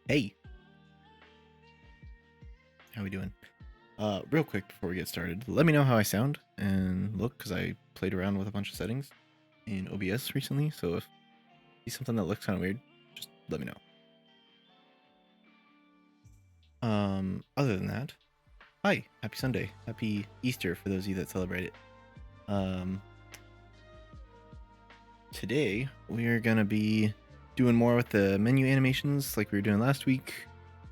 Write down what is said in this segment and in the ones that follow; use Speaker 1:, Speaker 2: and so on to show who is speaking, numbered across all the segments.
Speaker 1: Hey, how we doing? Real quick before we get started, let me know how I sound and look, because I played around with a bunch of settings in OBS recently, so if you see something that looks kind of weird, just let me know. Other than that, hi, happy Sunday, happy Easter for those of you that celebrate it. Today we're gonna be doing more with the menu animations like we were doing last week.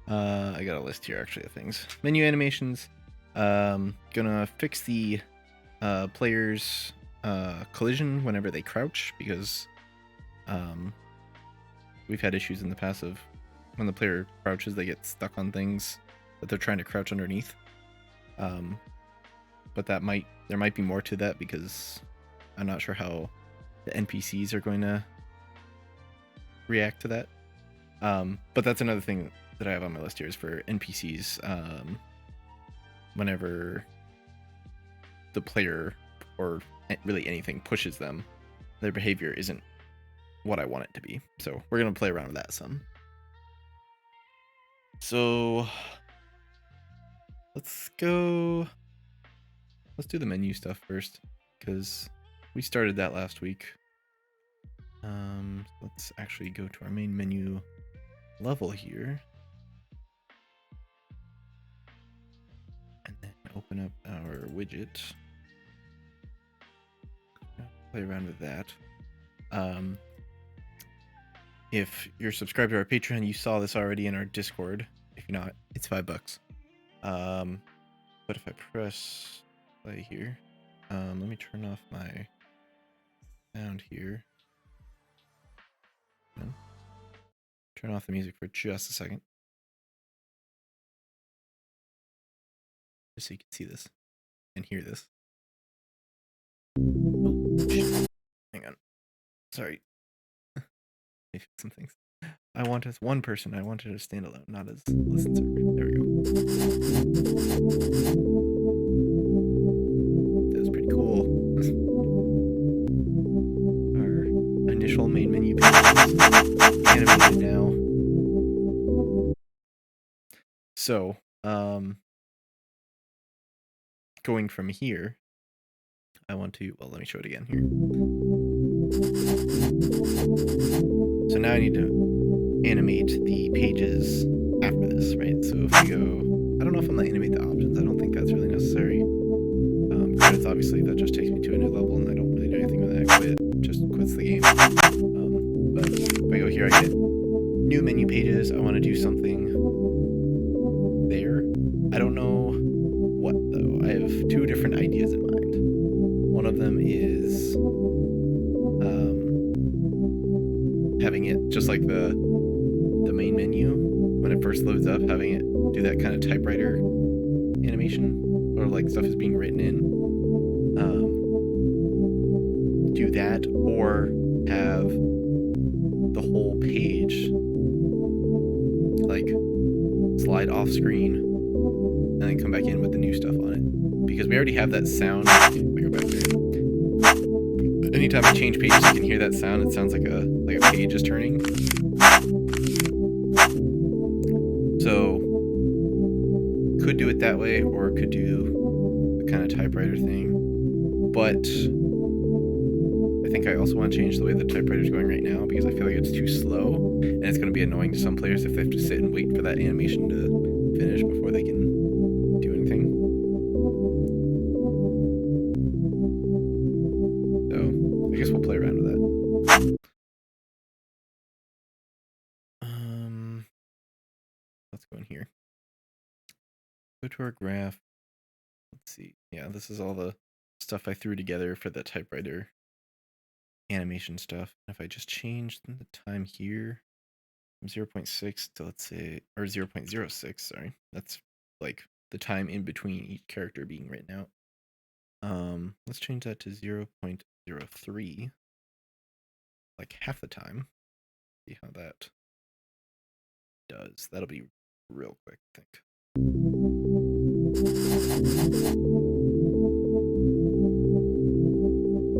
Speaker 1: I got a list here actually of things. Menu animations. Gonna fix the players collision whenever they crouch, because we've had issues in the past of when the player crouches, they get stuck on things that they're trying to crouch underneath. But there might be more to that, because I'm not sure how the NPCs are going to react to that. But that's another thing that I have on my list here, is for NPCs. Whenever the player, or really anything, pushes them, their behavior isn't what I want it to be. So we're gonna play around with that some. So let's do the menu stuff first, because we started that last week. Let's actually go to our main menu level here, and then open up our widget. Play around with that. If you're subscribed to our Patreon, you saw this already in our Discord. If you're not, it's $5. But if I press play here, let me turn off my sound here. Turn off the music for just a second, just so you can see this and hear this. Oh, hang on. Sorry. Some things. I want as one person. I wanted to stand alone, not as listen server. There we go. That was pretty cool. Our initial main menu page is animated now. So, going from here, I want to, well, let me show it again here. So now I need to animate the pages after this, right? So if we go, I don't know if I'm gonna animate the options. I don't think that's really necessary. Credits, obviously, that just takes me to a new level, and I don't really do anything with that. Quit, just quits the game. But if I go here, I get new menu pages. I want to do something there. I don't know what, though. I have two different ideas in mind. One of them is having it just like the main menu when it first loads up, having it do that kind of typewriter animation, or like stuff is being written in. Do that, or have the whole page like slide off screen and then come back in with the new stuff on it, because we already have that sound. Okay, we go back there. Anytime I change pages, you can hear that sound. It sounds like a page is turning. So could do it that way, or could do the kind of typewriter thing. But I think I also want to change the way the typewriter is going right now, because I feel like it's too slow, and it's going to be annoying to some players if they have to sit and wait for that animation to finish before they can do anything. So I guess we'll play around with that. Let's go in here. Go to our graph. Let's see. Yeah, this is all the stuff I threw together for the typewriter animation stuff. If I just change the time here from 0.6 to, let's say, or 0.06, sorry, that's like the time in between each character being written out. Let's change that to 0.03, like half the time. See how that does. That'll be real quick, I think.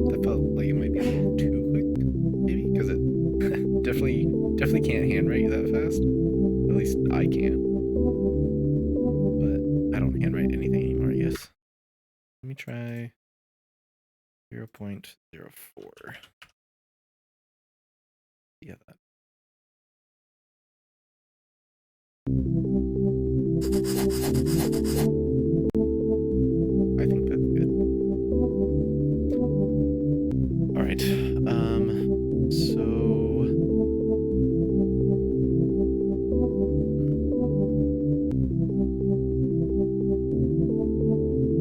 Speaker 1: That felt like it might be a little too quick, maybe, because it definitely can't handwrite that fast. At least I can't. But I don't handwrite anything anymore, I guess. Let me try 0.04. Yeah, that. I think that's good. All right.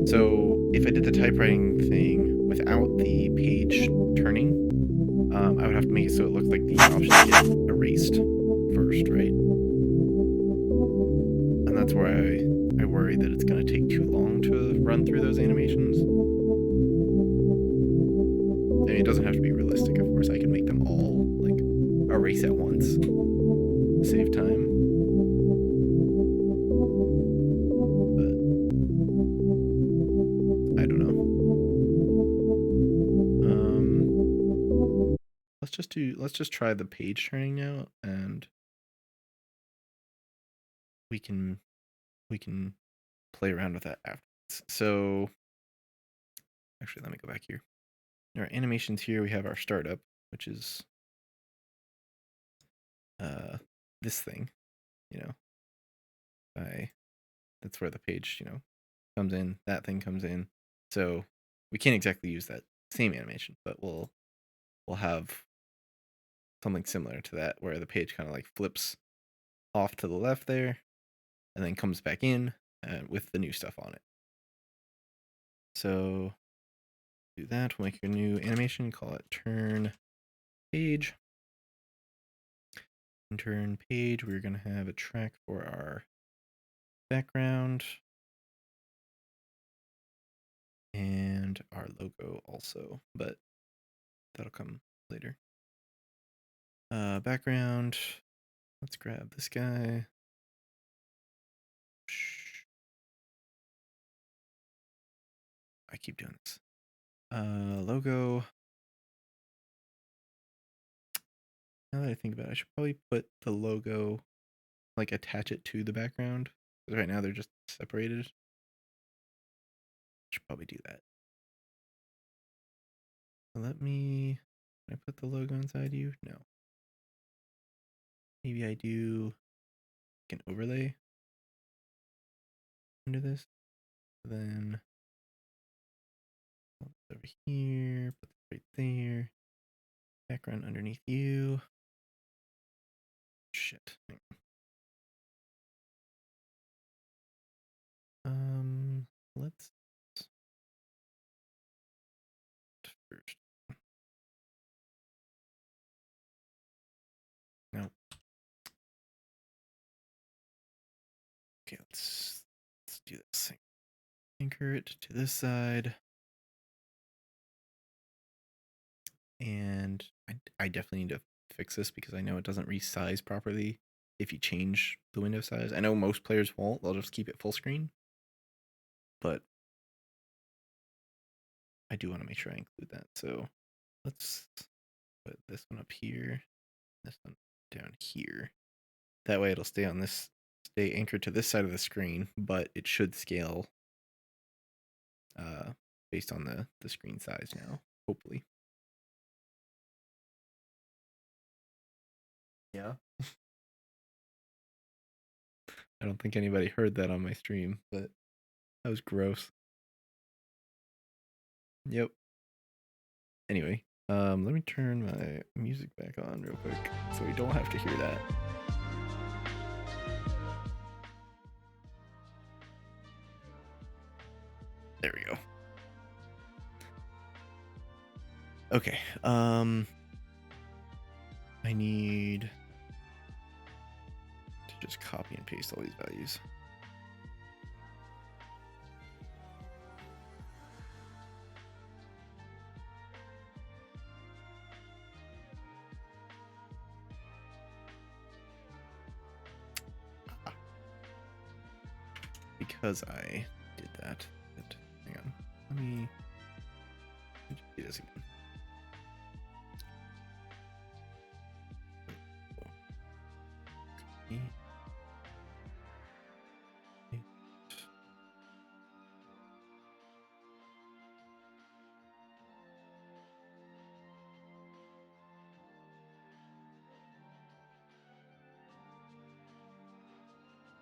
Speaker 1: So if I did the typewriting thing without the page turning, I would have to make it so it looks like the options get erased first, right? And that's where I worry that it's going to take too long to run through those animations. I mean, it doesn't have to be realistic, of course. I can make them all like erase at once, save time. But I don't know. Let's just try the page turning now, and we can play around with that afterwards. So actually, let me go back here. Our animations here, we have our startup, which is this thing, you know. That's where the page, comes in. That thing comes in. So we can't exactly use that same animation, but we'll have something similar to that where the page kind of like flips off to the left there and then comes back in with the new stuff on it. So do that. We'll make a new animation, call it turn page. In turn page, we're going to have a track for our background and our logo also, but that'll come later. Background. Let's grab this guy. I keep doing this. Logo. Now that I think about it, I should probably put the logo, like attach it to the background. Because right now they're just separated. Should probably do that. Let me. Can I put the logo inside you? No. Maybe I do an overlay under this. Then over here, put this right there. Background underneath you. Shit. Let's first. No. Okay, let's do this. Anchor it to this side. And I definitely need to fix this because I know it doesn't resize properly if you change the window size. I know most players won't. They'll just keep it full screen. But I do want to make sure I include that. So let's put this one up here, this one down here. That way it'll stay anchored to this side of the screen, but it should scale based on the screen size now, hopefully. Yeah. I don't think anybody heard that on my stream, but that was gross. Yep. Anyway, let me turn my music back on real quick so we don't have to hear that. There we go. Okay. I need to just copy and paste all these values. Because I did that. But hang on. Let me do this again.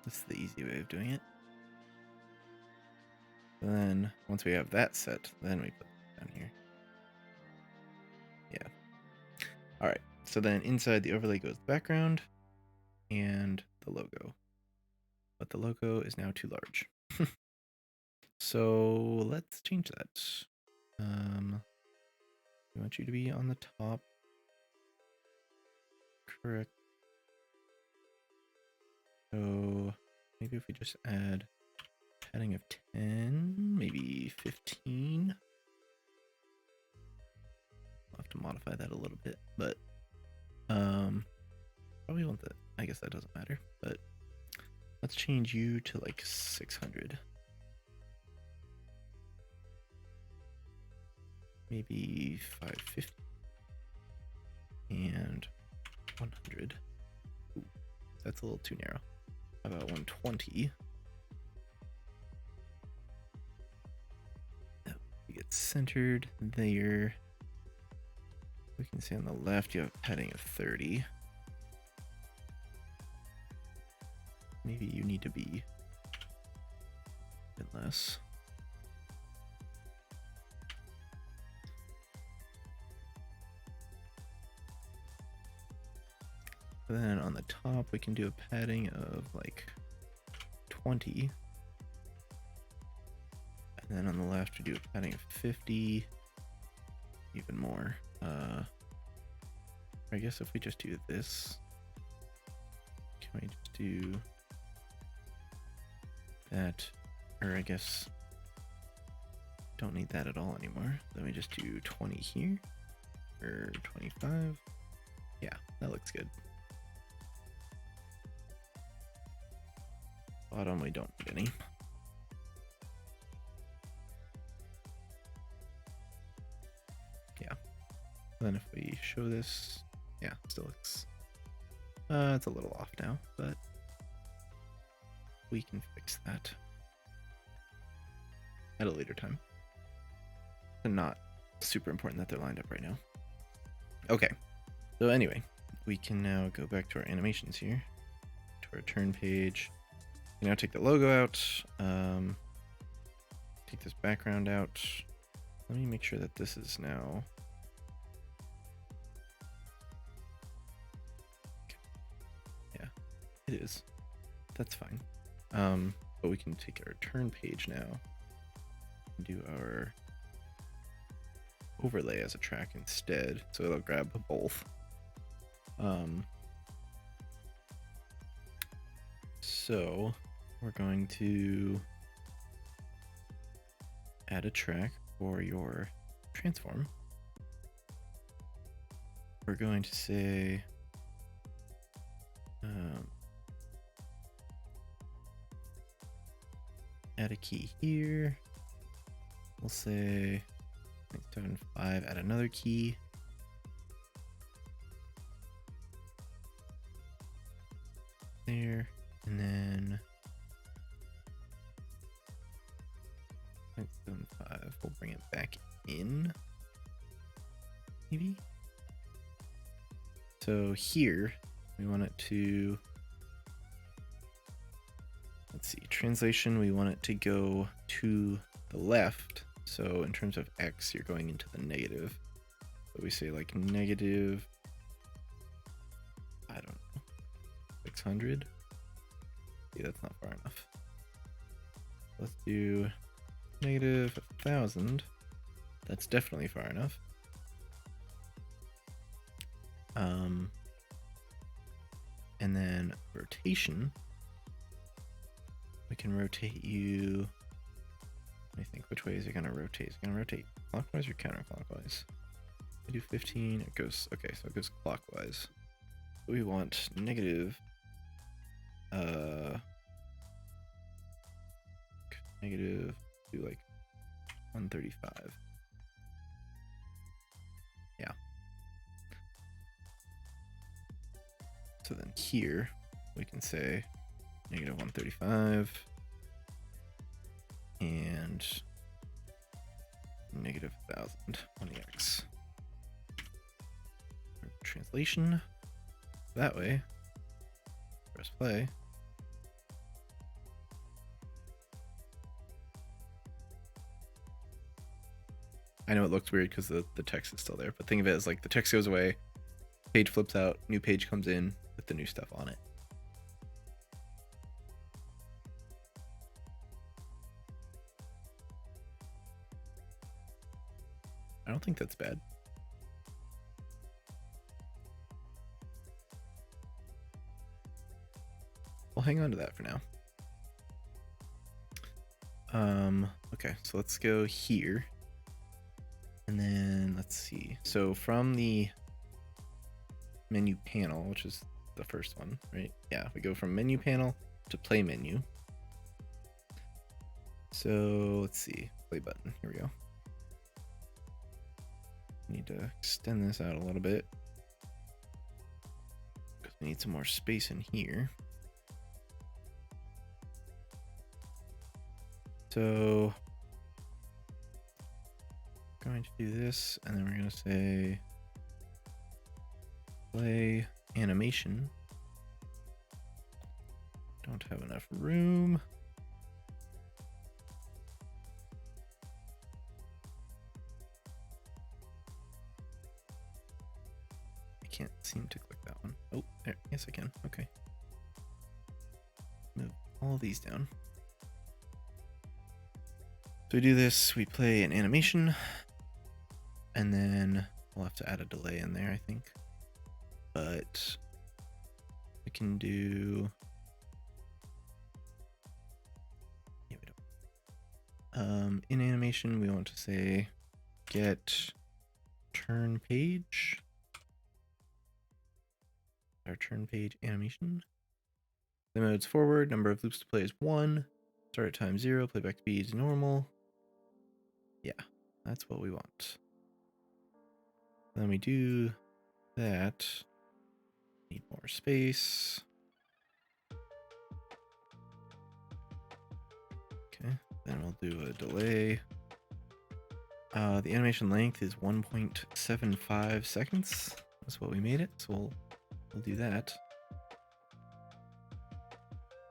Speaker 1: This is the easy way of doing it. And then once we have that set, then we put it down here. Yeah. All right. So then inside the overlay goes the background and the logo. But the logo is now too large. So let's change that. We want you to be on the top. Correct. So maybe if we just add padding of 10, maybe 15. I'll have to modify that a little bit, but probably want that. I guess that doesn't matter, but let's change you to like 600. Maybe 550 and 100. Ooh, that's a little too narrow. How about 120? You get centered there. We can see on the left you have padding of 30. Maybe you need to be a bit less. Then on the top we can do a padding of like 20. And then on the left we do a padding of 50. Even more. I guess if we just do this, can we just do that? Or I guess don't need that at all anymore. Then we just do 20 here, or 25. Yeah, that looks good. Bottom, we don't need any. Yeah. Then if we show this, yeah, still looks, it's a little off now, but we can fix that at a later time. And not super important that they're lined up right now. Okay. So anyway, we can now go back to our animations here, to our turn page. You now take the logo out, take this background out. Let me make sure that this is now. Yeah, it is. That's fine. But we can take our turn page now and do our overlay as a track instead. So it'll grab both. So we're going to add a track for your transform. We're going to say add a key here. We'll say 0.75, add another key. There, and then 0.75, we'll bring it back in, maybe. So here, we want it to, let's see, translation, we want it to go to the left. So in terms of X, you're going into the negative. So we say like negative, I don't know, 600. See, that's not far enough. Let's do negative 1,000. That's definitely far enough. And then rotation. We can rotate you. Let me think, which way is it going to rotate? Is it going to rotate clockwise or counterclockwise? I do 15, it goes, okay, so it goes clockwise. We want negative, negative, do like 135. Yeah. So then here, we can say negative 135 and negative 1,000 on the X. Translation. That way, press play. I know it looks weird because the text is still there, but think of it as like the text goes away, page flips out, new page comes in with the new stuff on it. I don't think that's bad. We'll hang on to that for now. Okay, so let's go here. And then let's see. So from the menu panel, which is the first one, right? Yeah, we go from menu panel to play menu. So let's see, play button, here we go. Need to extend this out a little bit because we need some more space in here. So going to do this, and then we're going to say play animation. Don't have enough room. I can't seem to click that one. Oh, there. Yes, I can. Okay. Move all these down. So we do this, we play an animation, and then we'll have to add a delay in there, I think. But we can do... Yeah, we don't. In animation, we want to say get turn page. Our turn page animation. The mode's forward, number of loops to play is 1. Start at time 0, playback speed is normal. Yeah, that's what we want. Then we do that. Need more space. Okay, then we'll do a delay. The animation length is 1.75 seconds. That's what we made it, so we'll do that.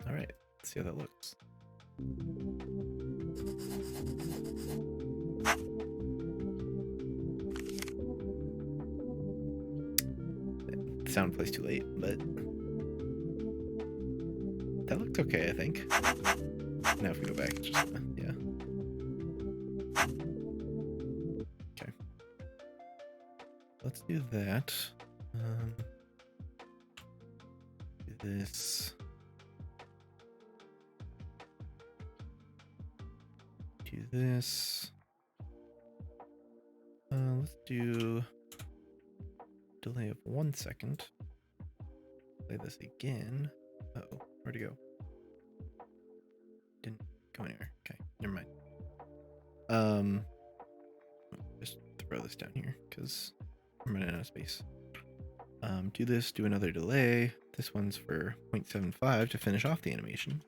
Speaker 1: All right, let's see how that looks. The sound plays too late, but that looked okay, I think. Now if we go back, it's just, yeah. Okay. Let's do that. Do this. Do this. Let's do delay of 1 second. Play this again. Uh-oh, where'd it go? Didn't go anywhere. Okay, never mind. Just throw this down here because I'm running out of space. Do this, do another delay. This one's for 0.75 to finish off the animation.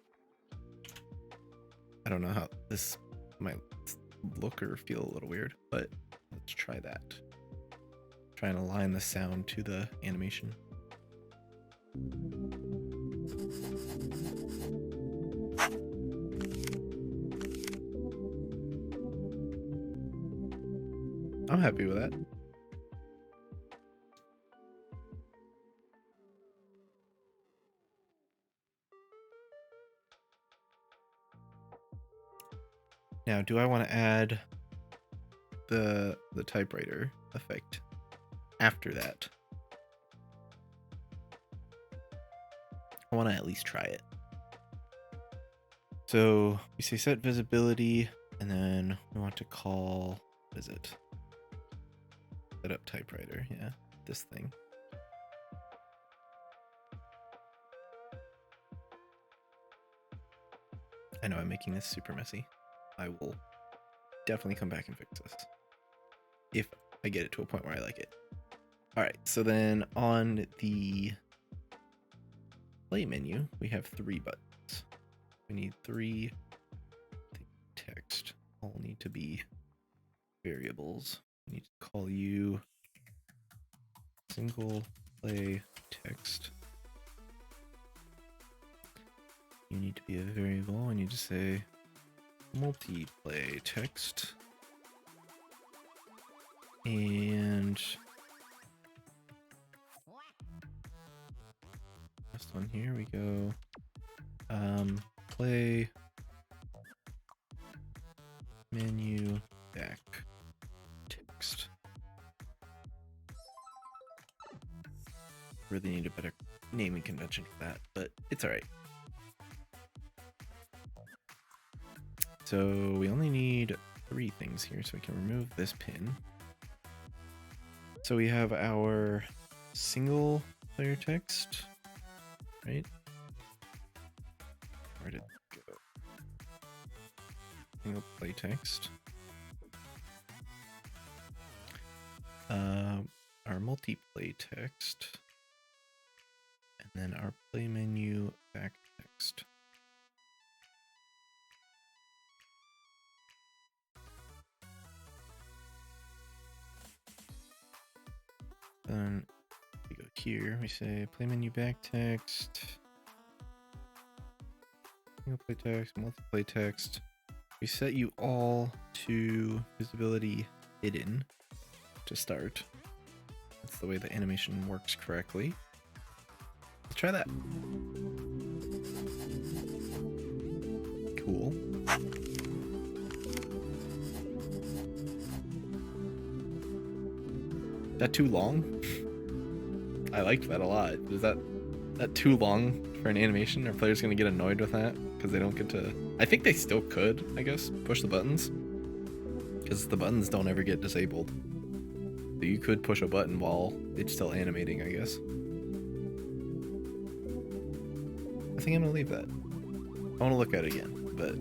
Speaker 1: I don't know how this might look or feel a little weird, but let's try that. Try and align the sound to the animation. I'm happy with that. Now, do I want to add the typewriter effect after that? I want to at least try it. So we say set visibility, and then we want to call, what is it? Set up typewriter, yeah, this thing. I know I'm making this super messy. I will definitely come back and fix this if I get it to a point where I like it. All right, so then on the play menu, we have 3 buttons. We need 3 text. All need to be variables. We need to call you single play text. You need to be a variable. I need to say multiplay text. And last one here we go. Play menu back text. Really need a better naming convention for that, but it's all right. So we only need 3 things here, so we can remove this pin. So we have our single player text, right? Where did it go? Single play text. Our multiplay text. And then our play menu back text. Then we go here, we say play menu back text, single play text, multiplay text. We set you all to visibility hidden to start. That's the way the animation works correctly. Let's try that. Cool. Is that too long? I liked that a lot. Is that too long for an animation? Are players gonna get annoyed with that because they don't get to? I think they still could, I guess, push the buttons because the buttons don't ever get disabled. So you could push a button while it's still animating, I guess. I think I'm gonna leave that. I want to look at it again, but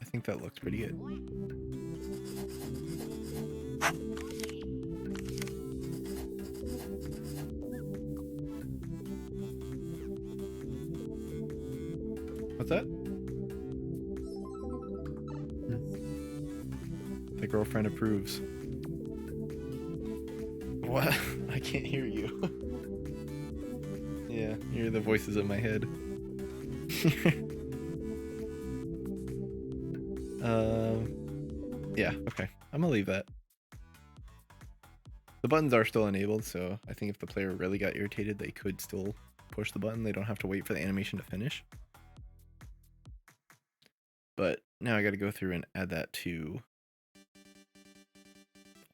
Speaker 1: I think that looks pretty good. What's that? The girlfriend approves. What? I can't hear you. Yeah, you hear the voices in my head. Yeah, okay. I'm gonna leave that. The buttons are still enabled, so I think if the player really got irritated, they could still push the button. They don't have to wait for the animation to finish. But now I gotta go through and add that to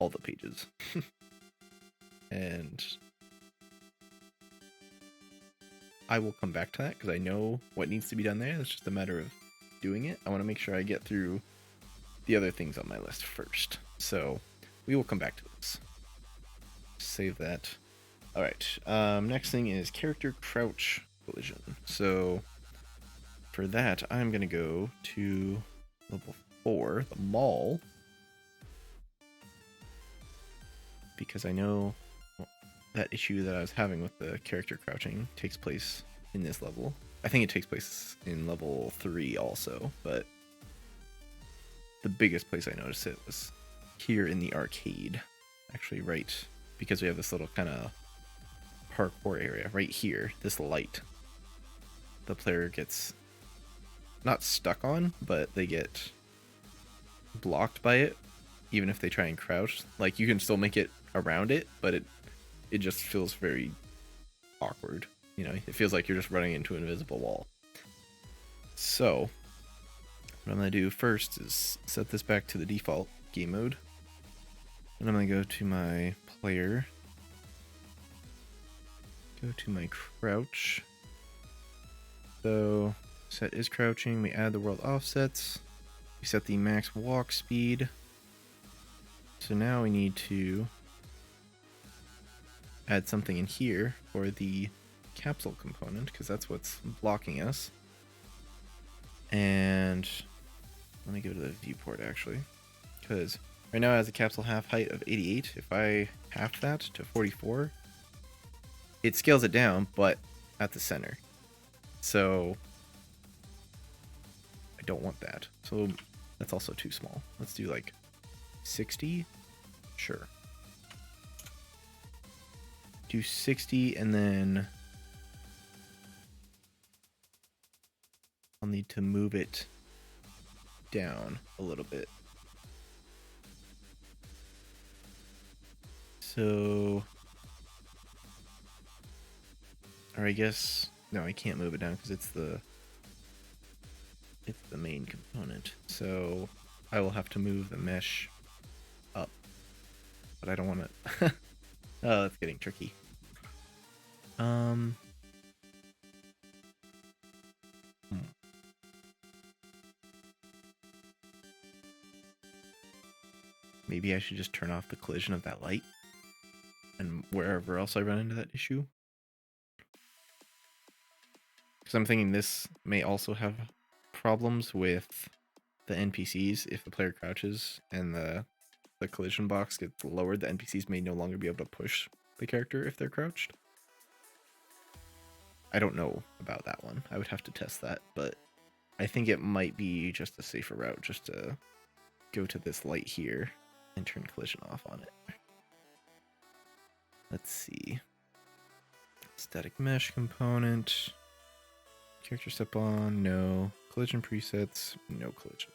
Speaker 1: all the pages. And I will come back to that because I know what needs to be done there. It's just a matter of doing it. I want to make sure I get through the other things on my list first. So we will come back to this. Save that. All right. Next thing is character crouch collision. So for that, I'm going to go to level 4, the mall. Because I know that issue that I was having with the character crouching takes place in this level. I think it takes place in level 3 also, but the biggest place I noticed it was here in the arcade. Actually, right, because we have this little kind of parkour area right here, this light. The player gets not stuck on, but they get blocked by it, even if they try and crouch. Like, you can still make it around it, but it just feels very awkward. You know, it feels like you're just running into an invisible wall. So what I'm going to do first is set this back to the default game mode. And I'm going to go to my player. Go to my crouch. So set is crouching. We add the world offsets. We set the max walk speed. So now we need to add something in here for the capsule component, because that's what's blocking us. And let me go to the viewport actually, because right now it has a capsule half height of 88. If I half that to 44, it scales it down, but at the center. So I don't want that. So that's also too small. Let's do like 60. Sure. Do 60, and then I'll need to move it down a little bit. So, or I guess no, I can't move it down because it's the main component. So I will have to move the mesh up, but I don't want to. Oh, that's getting tricky. Hmm. Maybe I should just turn off the collision of that light, and wherever else I run into that issue. Because I'm thinking this may also have problems with the NPCs. If the player crouches and the collision box gets lowered, the NPCs may no longer be able to push the character if they're crouched. I don't know about that one. I would have to test that, but I think it might be just a safer route just to go to this light here and turn collision off on it. Let's see. Static mesh component. Character step on, no. Collision presets, no collision.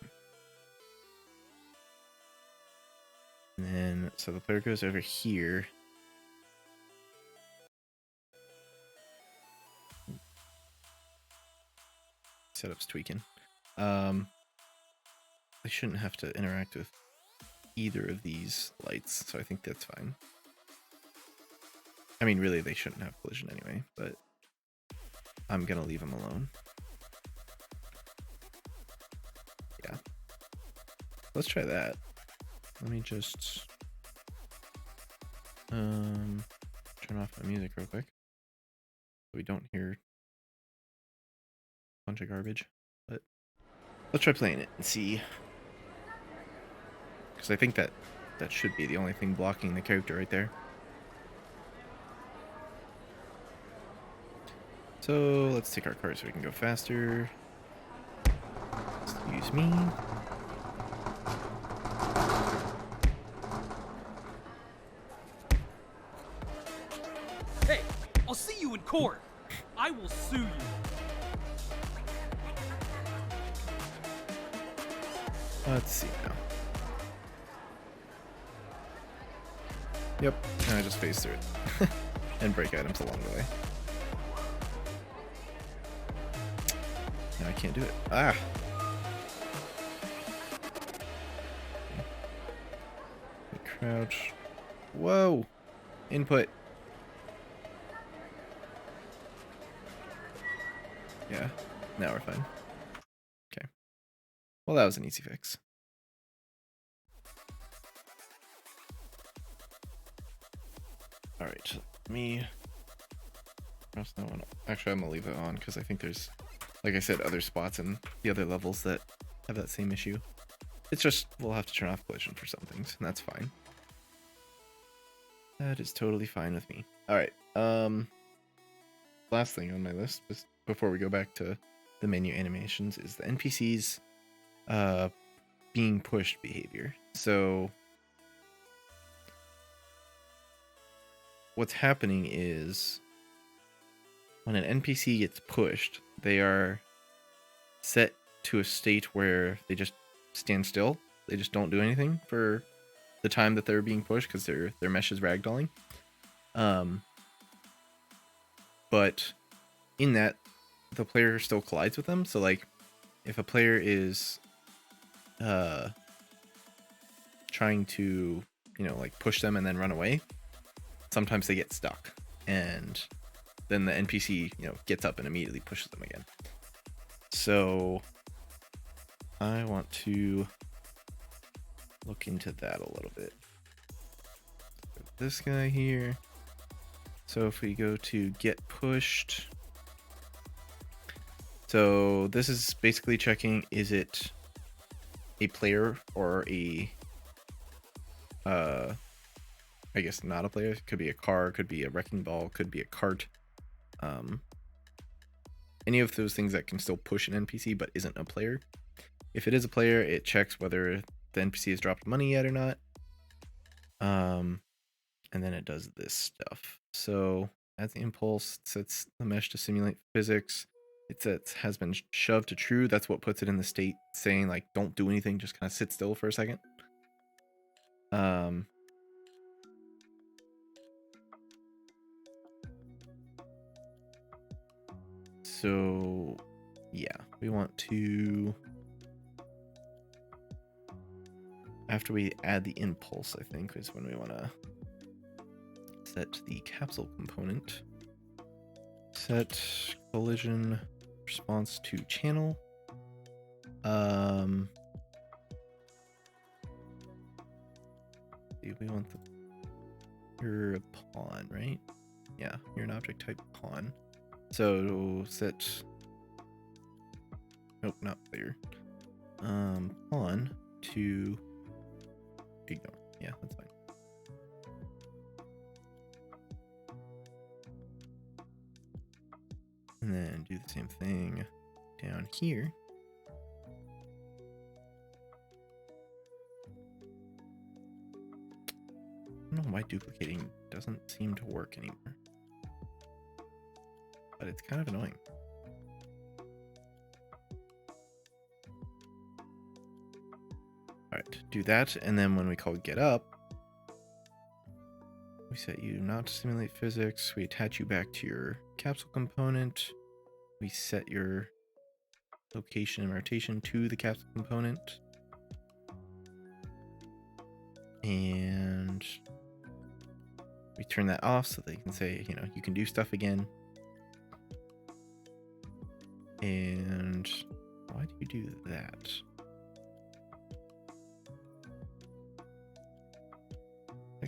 Speaker 1: And then, so the player goes over here. Setup's tweaking. They shouldn't have to interact with either of these lights, so I think that's fine. I mean, really, they shouldn't have collision anyway, but I'm gonna leave them alone. Yeah. Let's try that. Let me just turn off my music real quick so we don't hear a bunch of garbage. But let's try playing it and see. Because I think that should be the only thing blocking the character right there. So let's take our card so we can go faster. Excuse me.
Speaker 2: Hey, I'll see you in court. I will sue you.
Speaker 1: Let's see now. Yep, and I just phase through it. And break items along the way. And I can't do it. Ah! Crouch. Whoa! Input. Yeah, now we're fine. Okay. Well, that was an easy fix. Alright, me press that one. Actually, I'm gonna leave it on because I think there's, like I said, other spots in the other levels that have that same issue. It's just, we'll have to turn off collision for some things, and that's fine. That is totally fine with me. Alright, last thing on my list, before we go back to the menu animations, is the NPCs being pushed behavior. So what's happening is when an NPC gets pushed, they are set to a state where they just stand still. They just don't do anything for the time that they're being pushed because their mesh is ragdolling. But in that, the player still collides with them. So like, if a player is trying to, like push them and then run away, sometimes they get stuck, and then the NPC, gets up and immediately pushes them again. So I want to look into that a little bit. This guy here. So if we go to get pushed, so this is basically checking, is it a player or a I guess not a player. It could be a car, could be a wrecking ball, could be a cart. Any of those things that can still push an NPC but isn't a player. If it is a player, it checks whether the NPC has dropped money yet or not. And then it does this stuff. So as the impulse, sets the mesh to simulate physics. It sets has been shoved to true. That's what puts it in the state saying like don't do anything, just kind of sit still for a second. So yeah, we want to, after we add the impulse, I think is when we want to set the capsule component. Set collision response to channel. We want you're a pawn, right? Yeah, you're an object type pawn. So set, nope, not player. Pawn to ignore. Yeah, that's fine. And then do the same thing down here. I don't know why duplicating doesn't seem to work anymore, but it's kind of annoying. All right, do that, and then when we call get up, we set you not to simulate physics. We attach you back to your capsule component. We set your location and rotation to the capsule component. And we turn that off so they can say, you know, you can do stuff again. And why do you do that?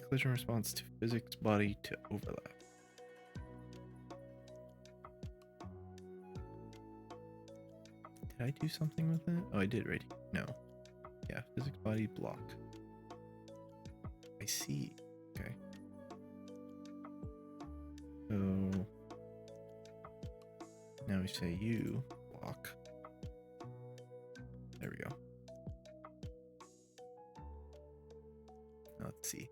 Speaker 1: Collision response to physics body to overlap. Did I do something with that? Oh, I did, right? No. Yeah, physics body block. I see. Okay. So now we say you block. There we go. Now let's see.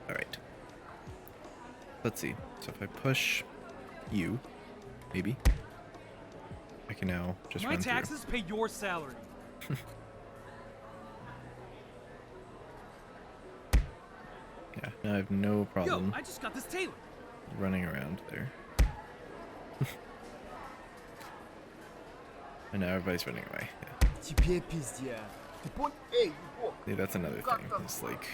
Speaker 1: All right. Let's see. So if I push you, maybe I can now just
Speaker 2: My
Speaker 1: run through.
Speaker 2: taxes pay your salary.
Speaker 1: Yeah, now I have no problem
Speaker 2: Yo, I just got this tailored.
Speaker 1: running around there. And now everybody's running away. Yeah.
Speaker 3: Тебе пиздец. Ты понял? Эй, Бог.
Speaker 1: See, that's another thing. It's like,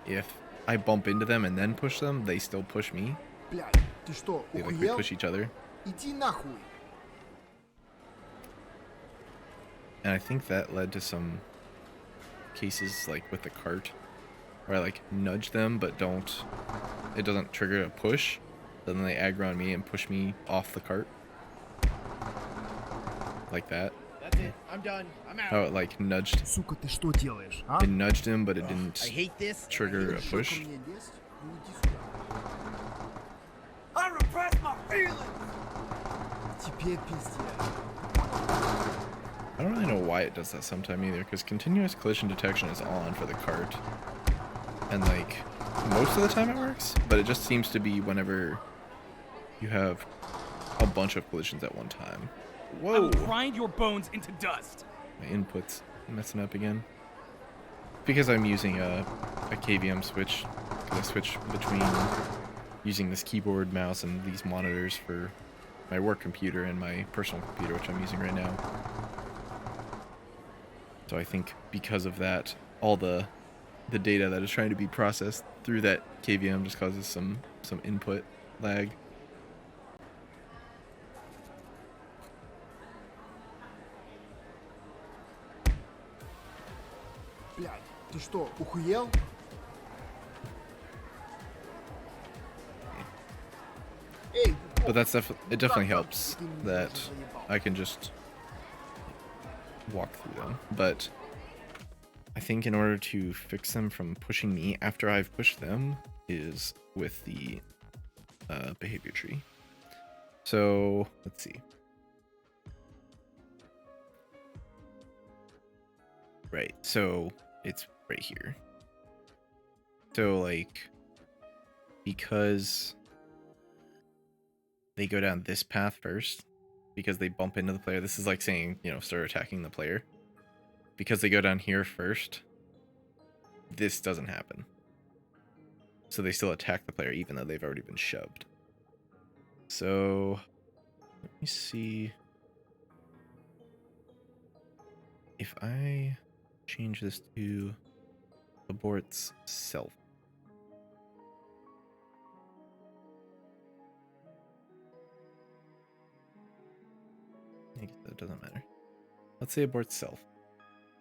Speaker 1: if I bump into them and then push them, they still push me.
Speaker 3: Блядь, ты что,
Speaker 1: They like we
Speaker 3: охуел?
Speaker 1: push each other.
Speaker 3: Иди нахуй.
Speaker 1: And I think that led to some cases like with the cart where I like nudge them but it doesn't trigger a push. Then they aggro on me and push me off the cart. Like that.
Speaker 4: That's it. I'm done. I'm out.
Speaker 1: How it like nudged.
Speaker 3: Сука, ты что делаешь, а?
Speaker 1: It nudged him but it
Speaker 4: I
Speaker 1: didn't
Speaker 4: hate this.
Speaker 1: trigger a
Speaker 3: Ещё ко
Speaker 1: push.
Speaker 3: мне лезть? Ну иди сюда.
Speaker 2: I repress my feelings.
Speaker 3: Тебе пиздец.
Speaker 1: I don't really know why it does that sometime either, because continuous collision detection is on for the cart. And like, most of the time it works, but it just seems to be whenever you have a bunch of collisions at one time.
Speaker 2: I will
Speaker 1: Whoa!
Speaker 2: grind your bones into dust.
Speaker 1: My input's messing up again. Because I'm using a KVM switch, because I switch between using this keyboard, mouse, and these monitors for my work computer and my personal computer, which I'm using right now. So I think because of that, all the data that is trying to be processed through that KVM just causes some input lag.
Speaker 3: Блядь, ты что, охуел? Эй,
Speaker 1: But that's it definitely helps
Speaker 3: Ты меня
Speaker 1: that
Speaker 3: заебал.
Speaker 1: I can just walk through them. But I think in order to fix them from pushing me after I've pushed them is with the behavior tree. So let's see. Right, so it's right here. So like, because they go down this path first, because they bump into the player. This is like saying, you know, start attacking the player. Because they go down here first, this doesn't happen. So they still attack the player even though they've already been shoved. So let me see if I change this to aborts self. I guess that doesn't matter. Let's say abort self.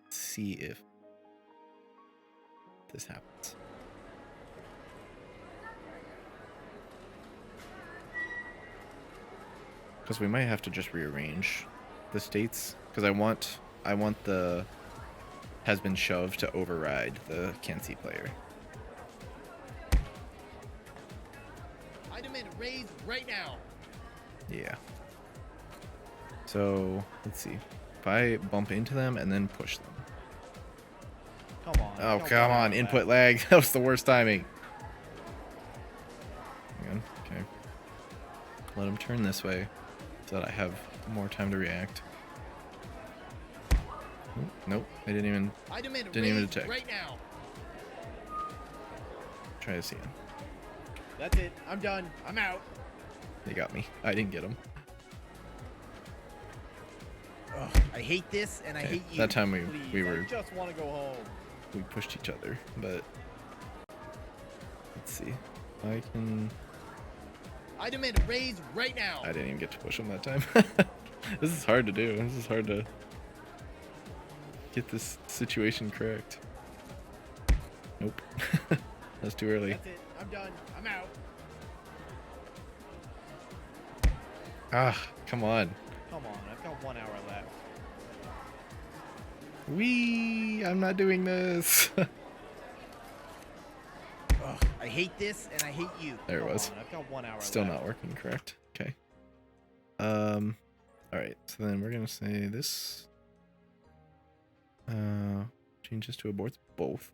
Speaker 1: Let's see if this happens. Because we might have to just rearrange the states. Because I want the has been shoved to override the can't see player.
Speaker 4: I demand a raise right now.
Speaker 1: Yeah. So let's see. If I bump into them and then push them.
Speaker 4: Come on.
Speaker 1: Oh,
Speaker 4: don't
Speaker 1: come
Speaker 4: worry
Speaker 1: on.
Speaker 4: about
Speaker 1: Input
Speaker 4: that.
Speaker 1: lag. That was the worst timing. Hang on. Okay. Let him turn this way so that I have more time to react. Nope. I didn't even
Speaker 4: I demand a
Speaker 1: Didn't even
Speaker 4: raise
Speaker 1: detect.
Speaker 4: right now.
Speaker 1: try to see him.
Speaker 4: That's it. I'm done. I'm out.
Speaker 1: They got me. I didn't get him.
Speaker 4: Ugh, I hate this and I
Speaker 1: Okay,
Speaker 4: hate you.
Speaker 1: that time we
Speaker 4: Please,
Speaker 1: were
Speaker 4: I just want to go home.
Speaker 1: we pushed each other, but let's see. I can.
Speaker 4: I demand a raise right now.
Speaker 1: I didn't even get to push him that time. This is hard to do. This is hard to get this situation correct. Nope. That's too early.
Speaker 4: That's it. I'm done. I'm out.
Speaker 1: Ah, come on.
Speaker 4: Come on. I've got 1 hour left.
Speaker 1: I'm not doing this.
Speaker 4: Ugh, I hate this and I hate you.
Speaker 1: There it
Speaker 4: Come
Speaker 1: was.
Speaker 4: on, I've got 1 hour
Speaker 1: Still
Speaker 4: left.
Speaker 1: not working correct. Okay. All right. So then we're gonna say this. Change this to aborts both.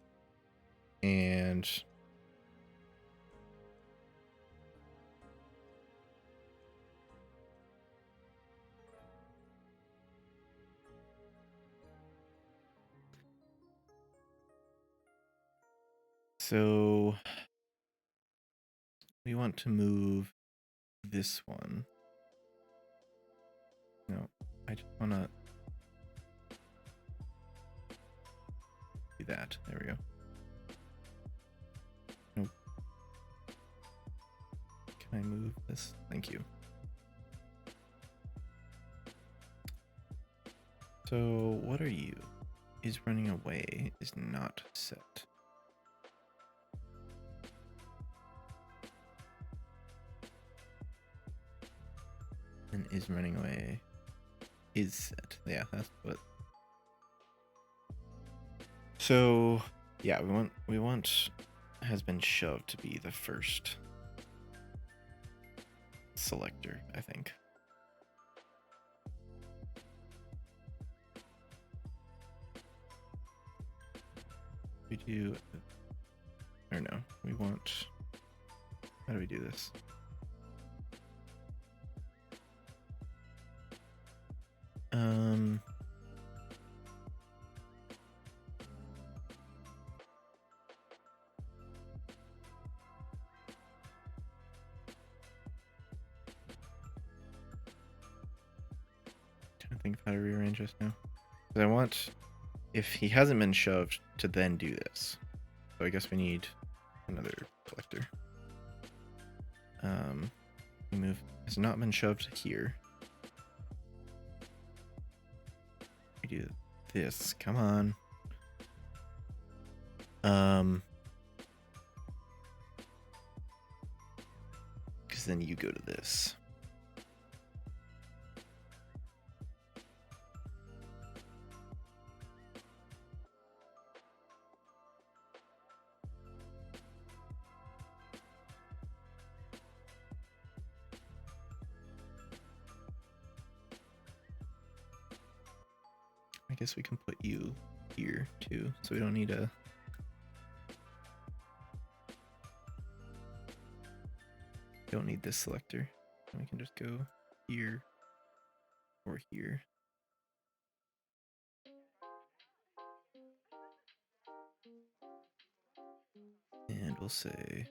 Speaker 1: And so we want to move this one. No, I just want to do that. There we go. Nope. Can I move this? Thank you. So what are you? Is running away is not set. And is running away is set. Yeah, that's what. So yeah, we want has been shoved to be the first selector, I think. We do, or no, we want, how do we do this? Trying to think of how to rearrange this now. 'Cause I want, if he hasn't been shoved, to then do this. So I guess we need another collector. We move, has not been shoved here. We do this, come on. Because then you go to this. I guess we can put you here too, so we don't need a. Don't need this selector. We can just go here. or here. And we'll say,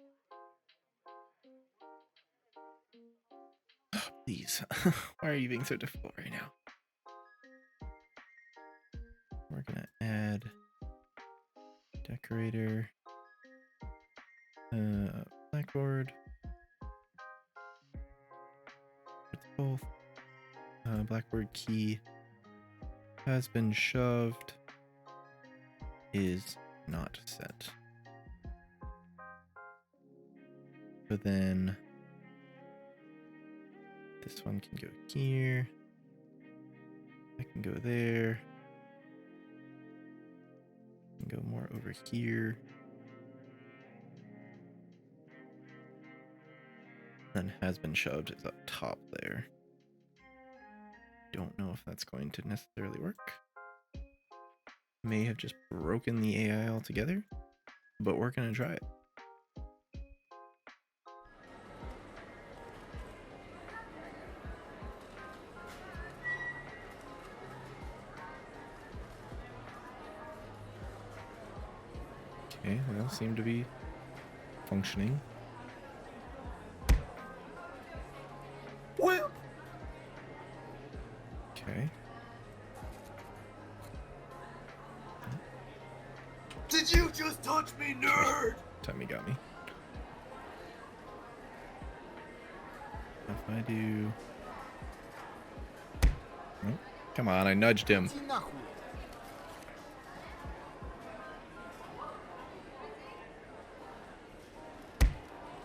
Speaker 1: oh, please, why are you being so difficult right now? We're gonna add decorator, blackboard. It's both. Blackboard key has been shoved, is not set. But then this one can go here. That can go there. Can go more over here. Then has been shoved is up top there. Don't know if that's going to necessarily work. May have just broken the AI altogether, but we're gonna try it. Okay, they all seem to be functioning.
Speaker 3: Well,
Speaker 1: Okay.
Speaker 3: did you just touch me, nerd?
Speaker 1: Time he got me. If I do... Nope. Come on, I nudged him.
Speaker 3: Иди нахуй.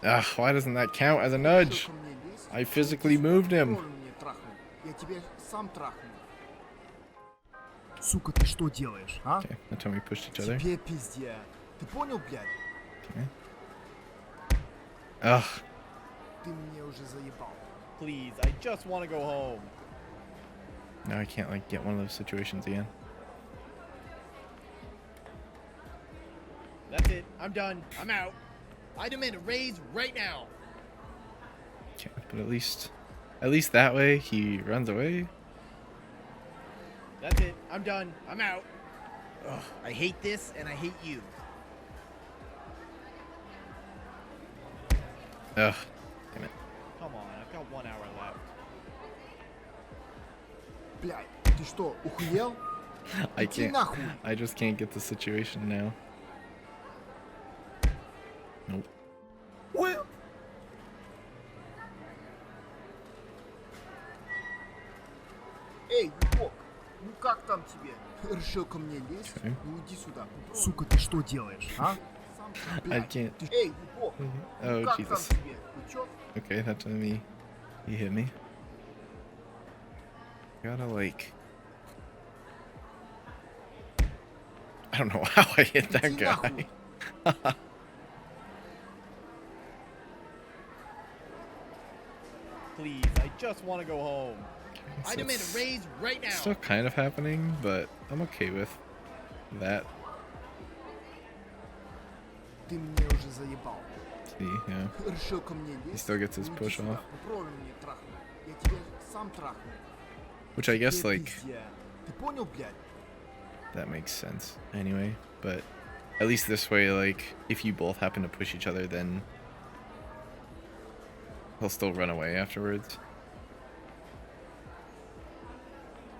Speaker 1: Ah, why doesn't that count as a nudge?
Speaker 3: Решил ко мне лезть?
Speaker 1: I physically moved him.
Speaker 3: Попробуй мне трахнуть. Я тебе сам трахну. Сука, ты что делаешь, а?
Speaker 1: Okay, that time we pushed each other.
Speaker 3: Тебе пиздец. Ты понял, блядь?
Speaker 1: Okay. Ugh.
Speaker 3: Ты мне уже заебал.
Speaker 4: Please, I just want to go home.
Speaker 1: Now I can't like get one of those situations again.
Speaker 4: That's it. I'm done. I'm out. I demand a raise right now.
Speaker 1: Okay, but at least that way he runs away.
Speaker 4: That's it. I'm done. I'm out. Ugh, I hate this and I hate you.
Speaker 1: Ugh. Damn it.
Speaker 4: Come on, I've got 1 hour left.
Speaker 3: Блядь, ты что, ухуел?
Speaker 1: I
Speaker 3: Иди
Speaker 1: can't.
Speaker 3: нахуй.
Speaker 1: I just can't get the situation now. Nope.
Speaker 3: Well. Эй, ебок, ну как там тебе? Решил ко мне лезть?
Speaker 1: Okay.
Speaker 3: Ну иди сюда. Сука, ты что делаешь, а?
Speaker 1: I
Speaker 3: Блядь,
Speaker 1: can't.
Speaker 3: ты- Эй, ебок,
Speaker 1: Oh
Speaker 3: ну как
Speaker 1: Jesus.
Speaker 3: там тебе? Ну чё?
Speaker 1: Okay, that time he hit me. Gotta like. I don't know how I hit that
Speaker 3: Иди
Speaker 1: guy.
Speaker 3: нахуй.
Speaker 4: Please, I just want to go home. I
Speaker 1: So
Speaker 4: demand
Speaker 1: it's
Speaker 4: a raise right now.
Speaker 1: still kind of happening, but I'm okay with that.
Speaker 3: Ты мне уже заебал.
Speaker 1: See, yeah.
Speaker 3: Решил ко мне лезть?
Speaker 1: still gets his
Speaker 3: Ну иди
Speaker 1: push
Speaker 3: сюда,
Speaker 1: off.
Speaker 3: попробуй мне трахнуть. Я тебе сам трахну.
Speaker 1: Which I guess
Speaker 3: Тебе
Speaker 1: like
Speaker 3: пиздец. Ты понял, блядь?
Speaker 1: that makes sense anyway. But at least this way, like if you both happen to push each other, then he'll still run away afterwards.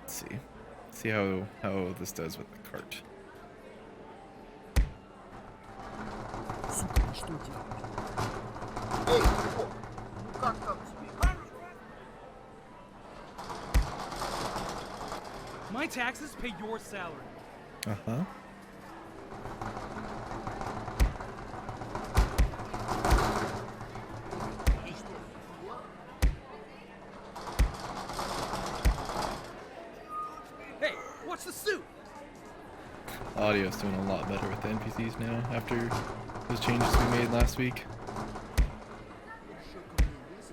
Speaker 1: Let's see. See how this does with the cart.
Speaker 3: Сука, ты что делаешь? Эй, ебок, ну как там тебе?
Speaker 2: My taxes pay your salary.
Speaker 1: Uh-huh.
Speaker 3: Ты что, охуел?
Speaker 2: Hey, what's the suit?
Speaker 1: Audio's doing a lot better with the NPCs now after those changes we made last week.
Speaker 3: Решил ко мне лезть?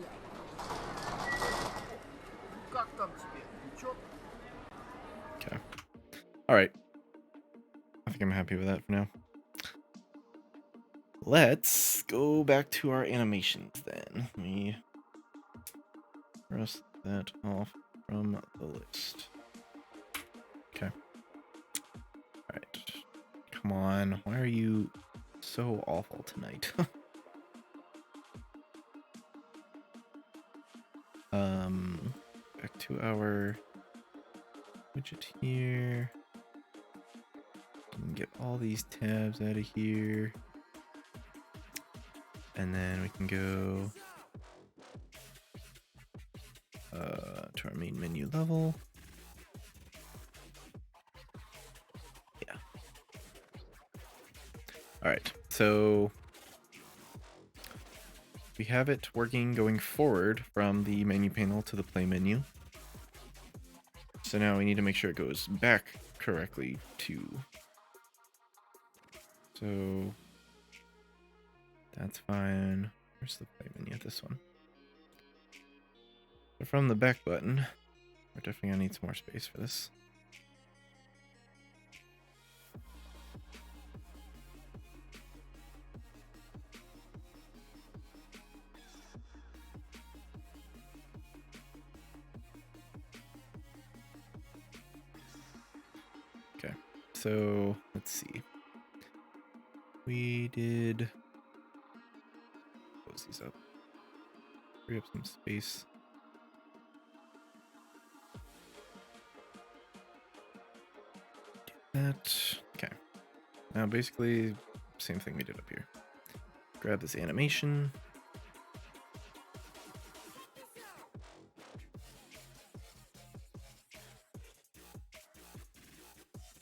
Speaker 3: Ну как там тебе? Ну чё?
Speaker 1: Okay. Alright. I think I'm happy with that for now. Let's go back to our animations then. Let me rust that off. from the list. Okay. Alright. Come on. Why are you so awful tonight? Back to our widget here. Can get all these tabs out of here. And then we can go to our main menu level. Yeah. All right, so we have it working going forward from the menu panel to the play menu. So now we need to make sure it goes back correctly too. So that's fine. Where's the play menu? This one. So from the back button, we're definitely gonna need some more space for this. Okay, so let's see. We did close these up. Free up some space. That. Okay. Now basically, same thing we did up here. Grab this animation.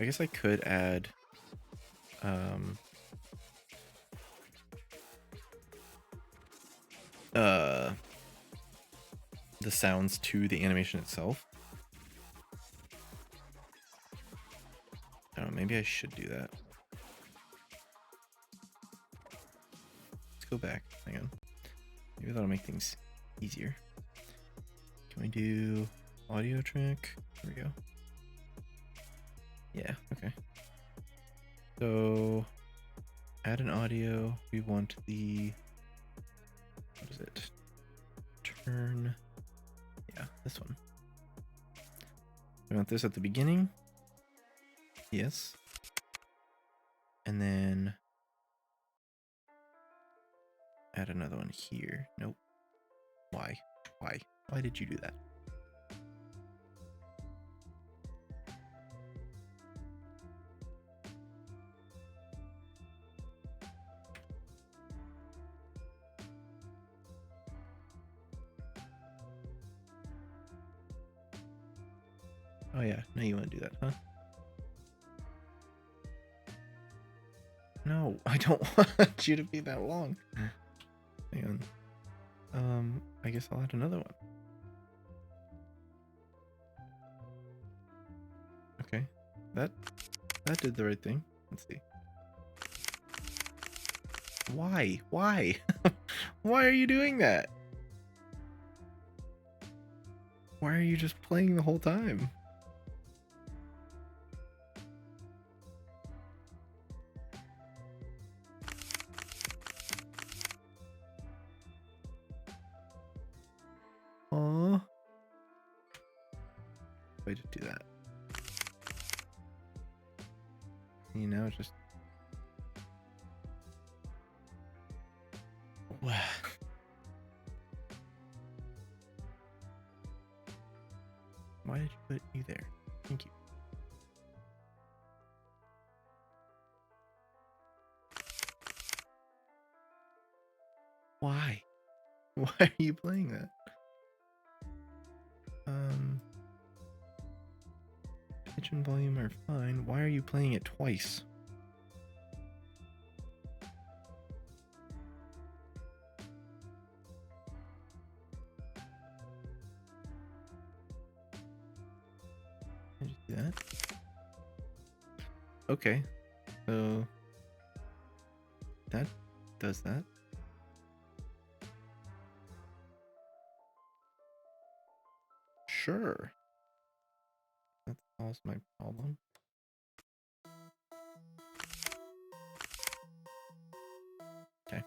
Speaker 1: I guess I could add the sounds to the animation itself. Oh, maybe I should do that. Let's go back. Hang on. Maybe that'll make things easier. Can we do audio track? There we go. Yeah, okay. So add an audio. We want the, what is it? Turn. Yeah, this one. We want this at the beginning. Yes. And then add another one here. Nope. Why? Why? Why did you do that? Oh yeah, now you want to do that, huh? No, I don't want you to be that long. Hang on. I guess I'll add another one. Okay, that did the right thing. Let's see. Why? Why? Why are you doing that? Why are you just playing the whole time? Aww. Way to do that. You know, just. Wow. Why did you put you there? Thank you. Why? Why are you playing that? Pitch and volume are fine. Why are you playing it twice? Can I just do that? Okay, so that does that. Sure. That solves my problem. Okay.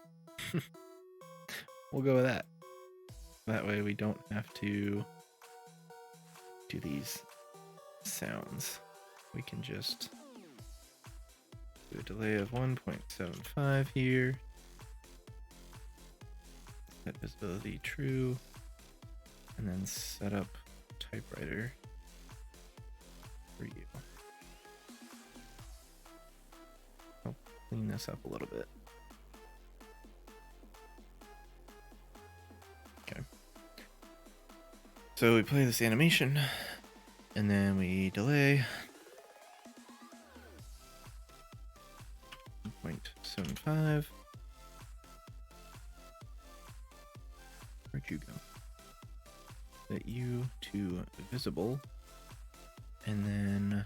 Speaker 1: We'll go with that. That way we don't have to do these sounds. We can just do a delay of 1.75 here. Set visibility true. And then set up typewriter for you. I'll clean this up a little bit. Okay. So we play this animation, and then we delay 1.75. Where'd you go? Set you to visible, and then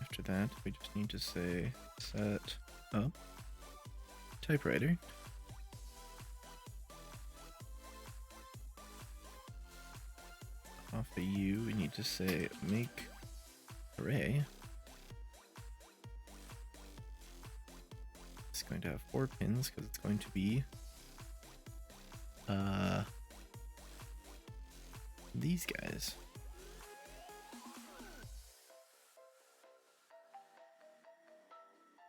Speaker 1: after that we just need to say set up typewriter. Off of you, we need to say make array. It's going to have 4 pins because it's going to be these guys.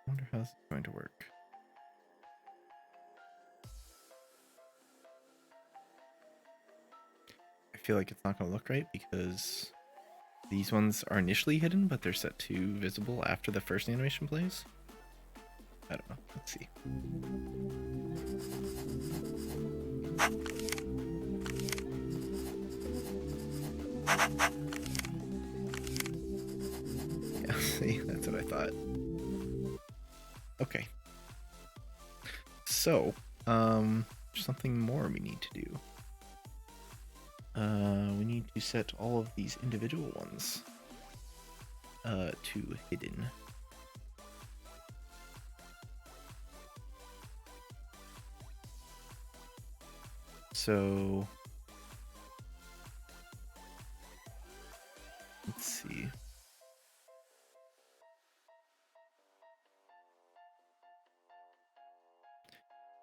Speaker 1: I wonder how this is going to work. I feel like it's not going to look right because these ones are initially hidden, but they're set to visible after the first animation plays. I don't know. Let's see. Yeah, see, that's what I thought. Okay. So, something more we need to do. We need to set all of these individual ones to hidden. So let's see.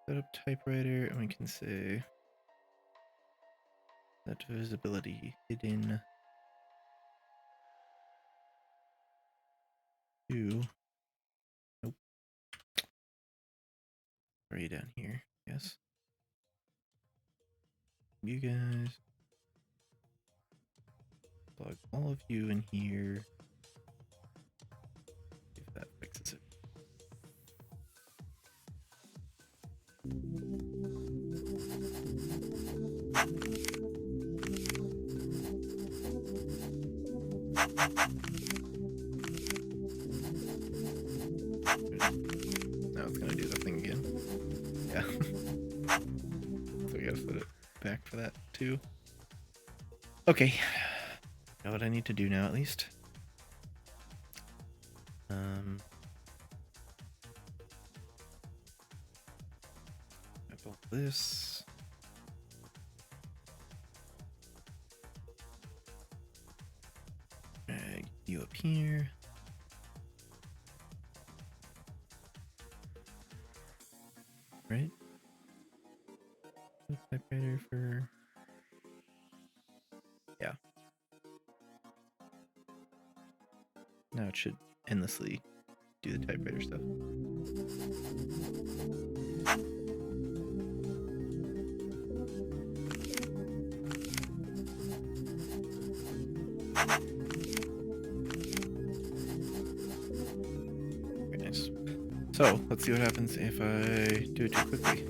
Speaker 1: Set up typewriter, and we can say that visibility hidden to. Nope. Right down here. Yes. You guys. Plug all of you in here. See if that fixes it. Now it's gonna do the thing again. Yeah. So we gotta set it back for that too. Okay. Know what I need to do now at least. I built this. Drag you up here. Right? Typewriter for. Yeah. Now it should endlessly do the typewriter stuff. Very nice. So let's see what happens if I do it too quickly.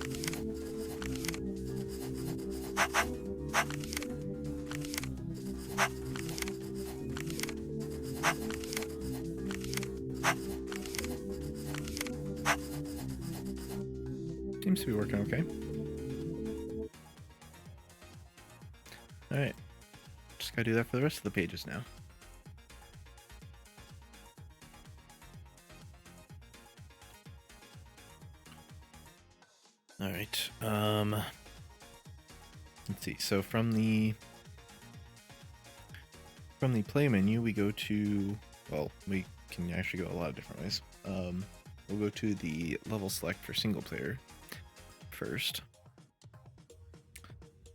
Speaker 1: Seems to be working okay. Alright. Just gotta do that for the rest of the pages now. Alright. Let's see. So from the play menu we go to, well, we can actually go a lot of different ways. We'll go to the level select for single player first.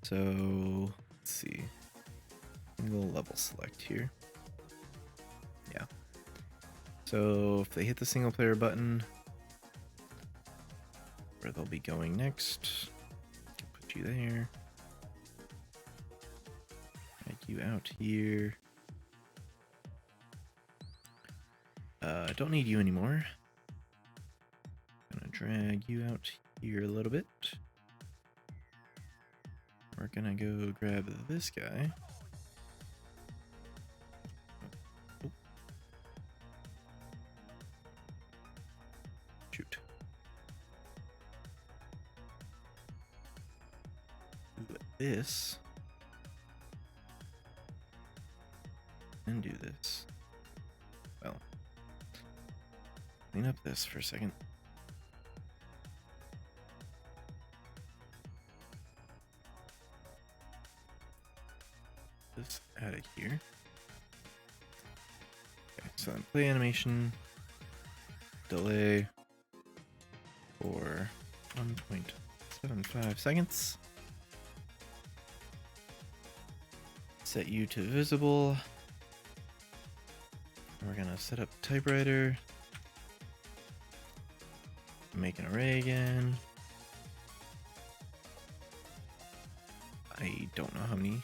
Speaker 1: So let's see. Single level select here. Yeah. So if they hit the single player button, where they'll be going next, put you there. Drag you out here. I don't need you anymore. Gonna drag you out here a little bit. We're gonna go grab this guy. Oh. Shoot. Do this. And do this. Well, clean up this for a second. This added here. Okay, so then play animation, delay for 1.75 seconds. Set you to visible. We're gonna set up typewriter. Make an array again. I don't know how many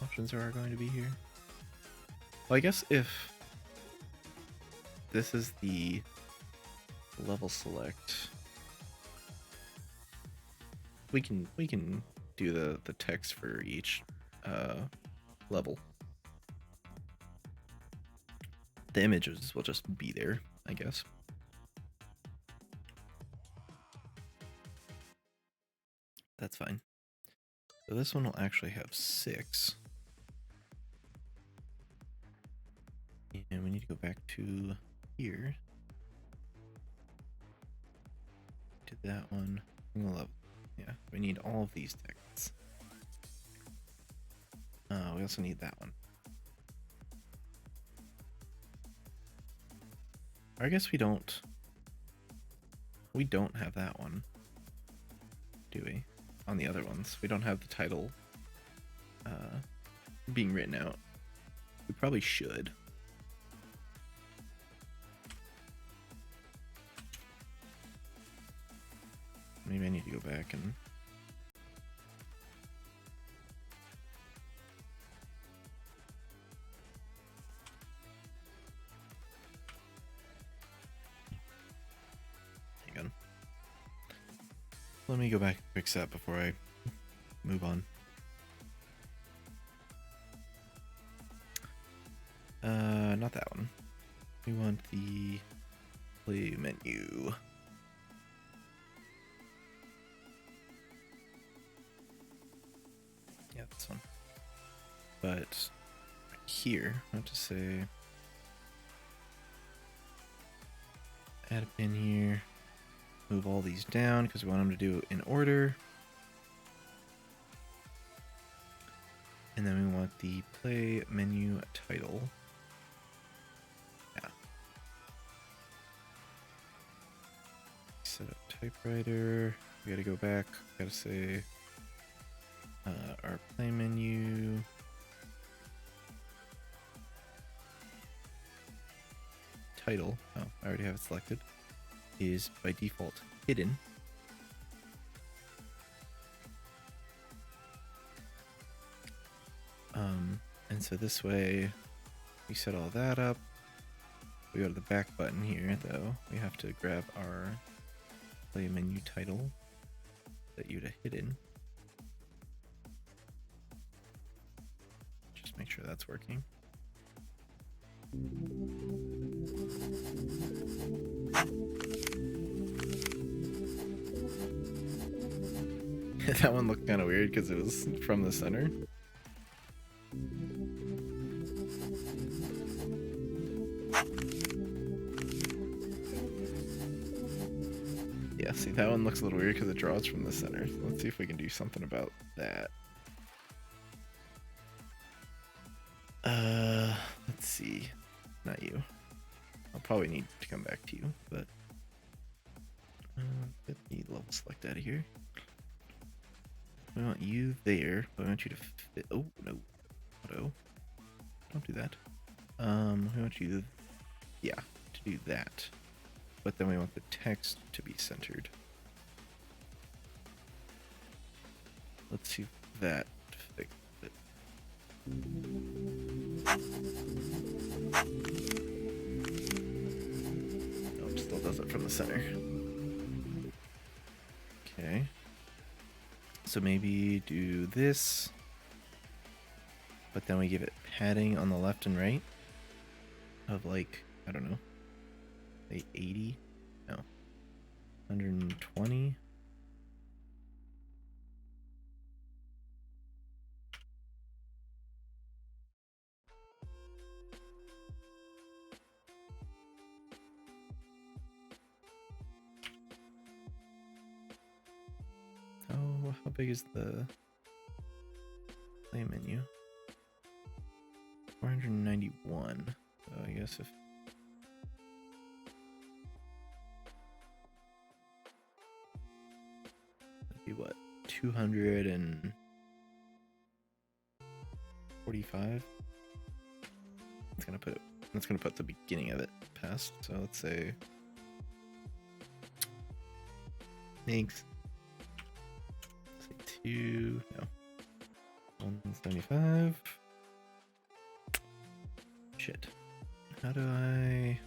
Speaker 1: options there are going to be here. Well, I guess if this is the level select, we can do the text for each level. The images will just be there, I guess. That's fine. So this one will actually have 6. And we need to go back to here. To that one. Single level. Yeah, we need all of these texts. We also need that one. Or I guess we don't. We don't have that one, do we? On the other ones, we don't have the title being written out. We probably should. Maybe I need to go back and hang on. Let me go back and fix that before I move on. Not that one. We want the play menu. Yeah, this one. But here, I have to say, add a pin here. Move all these down because we want them to do it in order. And then we want the play menu title. Yeah. Set up typewriter. We gotta go back. We gotta say our play menu. Title. Oh, I already have it selected. Is by default hidden. And so this way we set all that up. We go to the back button here though. We have to grab our play menu title, set you to hidden. Just make sure that's working. That one looked kind of weird because it was from the center. Yeah, see, that one looks a little weird because it draws from the center. So let's see if we can do something about that. Let's see. Not you. I'll probably need to come back to you, but get the level select out of here. We want you there, but we want you to fit. Oh no, auto. Don't do that. We want you, yeah, to do that. But then we want the text to be centered. Let's see if that fixes it. Nope, still does it from the center. Okay. So maybe do this, but then we give it padding on the left and right of like, I don't know, say 80? No. 120? How big is the play menu? 491. So I guess if that'd be what, 245? That's gonna put the beginning of it past. So let's say thanks. Say 175. Shit. How do I?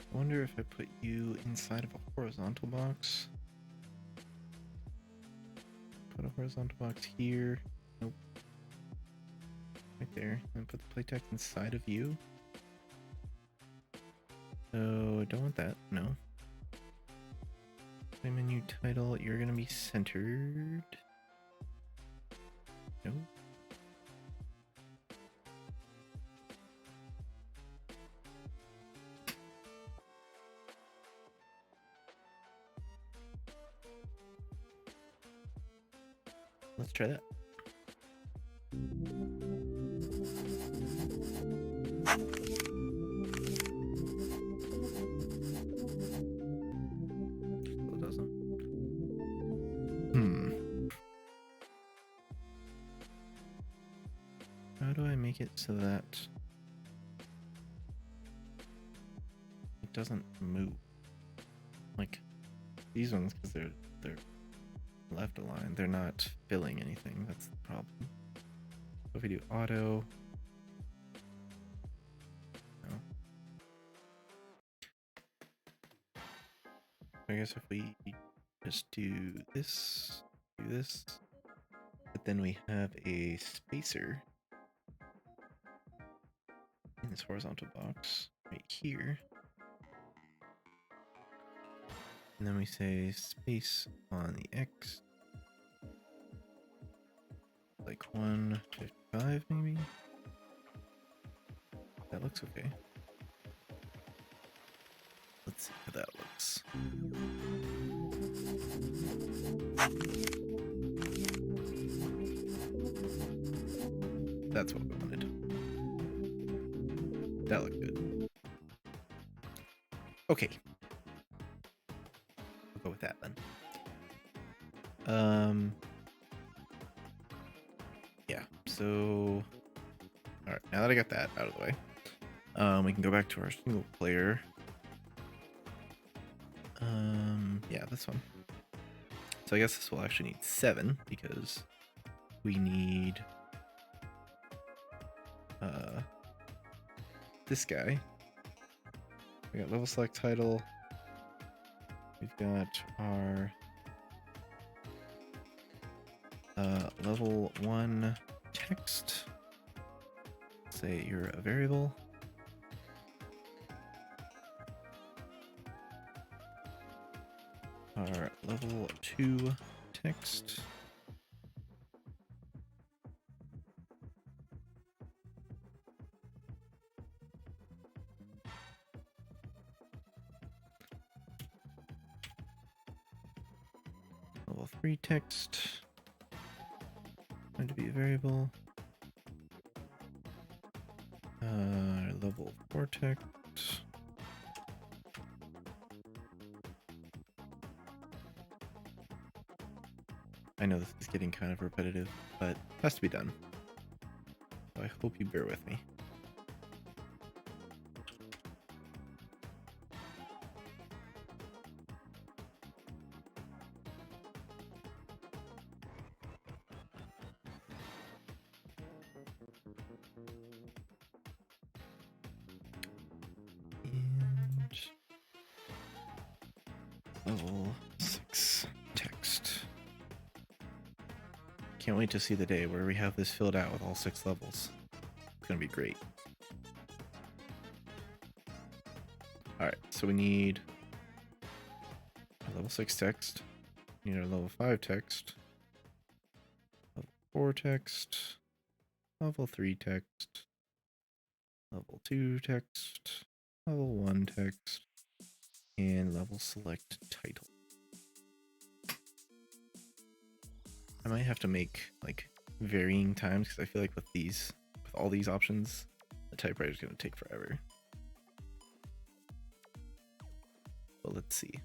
Speaker 1: I wonder if I put you inside of a horizontal box. Put a horizontal box here. Nope. Right there. And put the play text inside of you. So I don't want that. No. Play menu title. You're gonna be centered. Nope. Let's try that. Still doesn't. How do I make it so that it doesn't move? Like these ones, because they're left aligned, they're not filling anything. That's the problem. So if we do auto, no. I guess if we just do this, but then we have a spacer in this horizontal box right here. And then we say space on the X, like 155 maybe. That looks okay. Let's see how that looks. That's what we wanted. That looked good. Okay. We'll go with that then. Yeah, so alright, now that I got that out of the way, we can go back to our single player. Yeah, this one. So I guess this will actually need 7 because we need this guy. We got level select title. We've got our level 1 text. Say you're a variable. our level 2 text. Level 3 text. Going to be a variable. Level 4 text. I know this is getting kind of repetitive, but it has to be done. So I hope you bear with me. And level 6 text. Can't wait to see the day where we have this filled out with all 6 levels. It's gonna be great. Alright, so we need a level 6 text. We need our level 5 text. Level 4 text. Level 3 text. Level 2 text. Level 1 text. And level select title. I might have to make like varying times because I feel like with all these options, the typewriter is going to take forever. But let's see.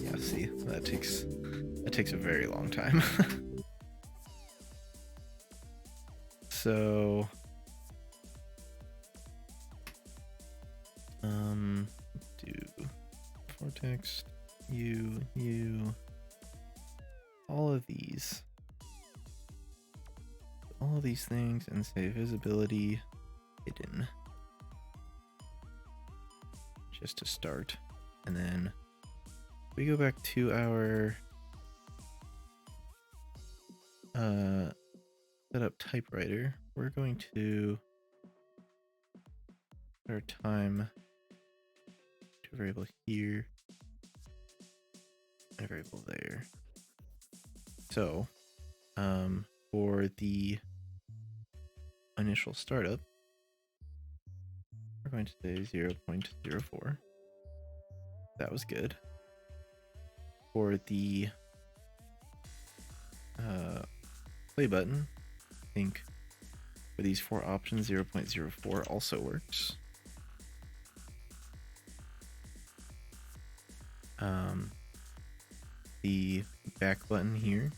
Speaker 1: Yeah, see, that takes a very long time. So, do for text, you, all of these things, and say visibility hidden, just to start. And then we go back to our set up typewriter. We're going to put our time to a variable here and a variable there. So for the initial startup, we're going to say 0.04. That was good. For the play button, I think for these 4 options, 0.04 also works. The back button here,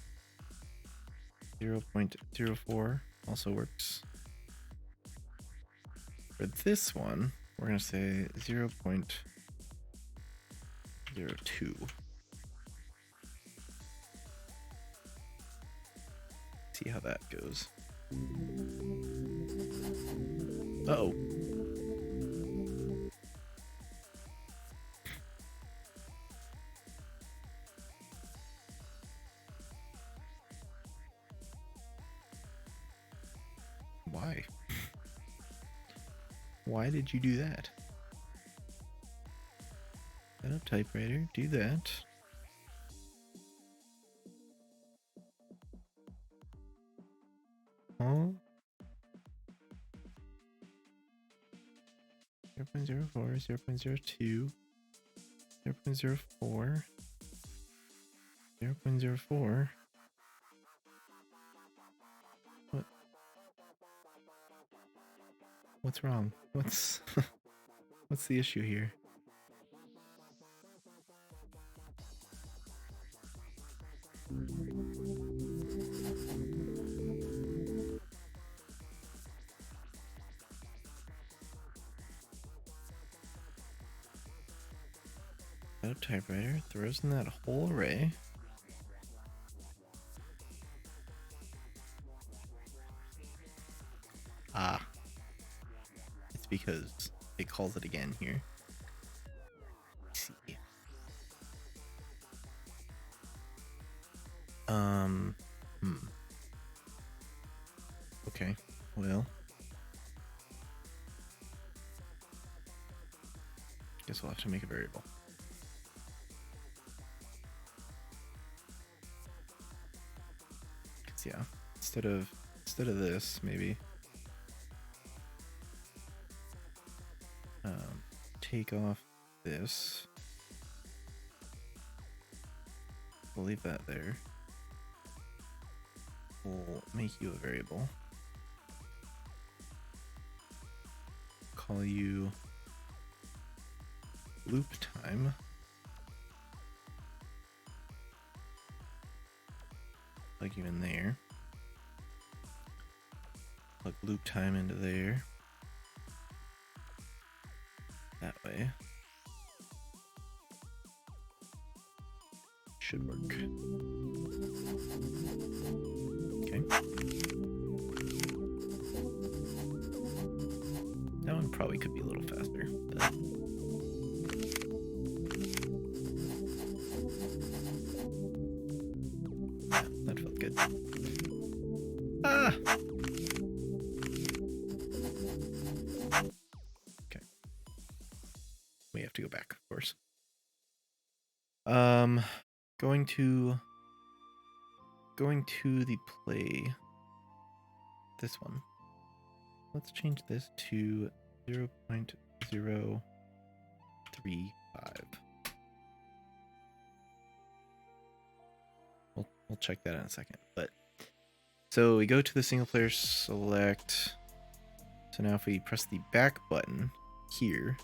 Speaker 1: 0.04 also works. For this one, we're going to say 0.02. See how that goes. Uh-oh. Why? Why did you do that? Set up typewriter, do that. Huh? 0.04, 0.02, 0.04, 0.04. What? What's wrong? What's what's the issue here? Set up typewriter, throws in that whole array. Ah. It's because it calls it again here. Let's see. Hmm. Okay, well. Guess we'll have to make a variable. 'Cause, yeah, instead of this, maybe take off this. We'll leave that there. We'll make you a variable. Call you loop time. Plug you in there. Plug loop time into there. That way. Should work. Okay. That one probably could be a little faster, but yeah, that felt good. Ah! Okay. We have to go back, of course. Going to the play. This one. Let's change this to 0.035. We'll check that in a second. But so we go to the single player select. So now if we press the back button here,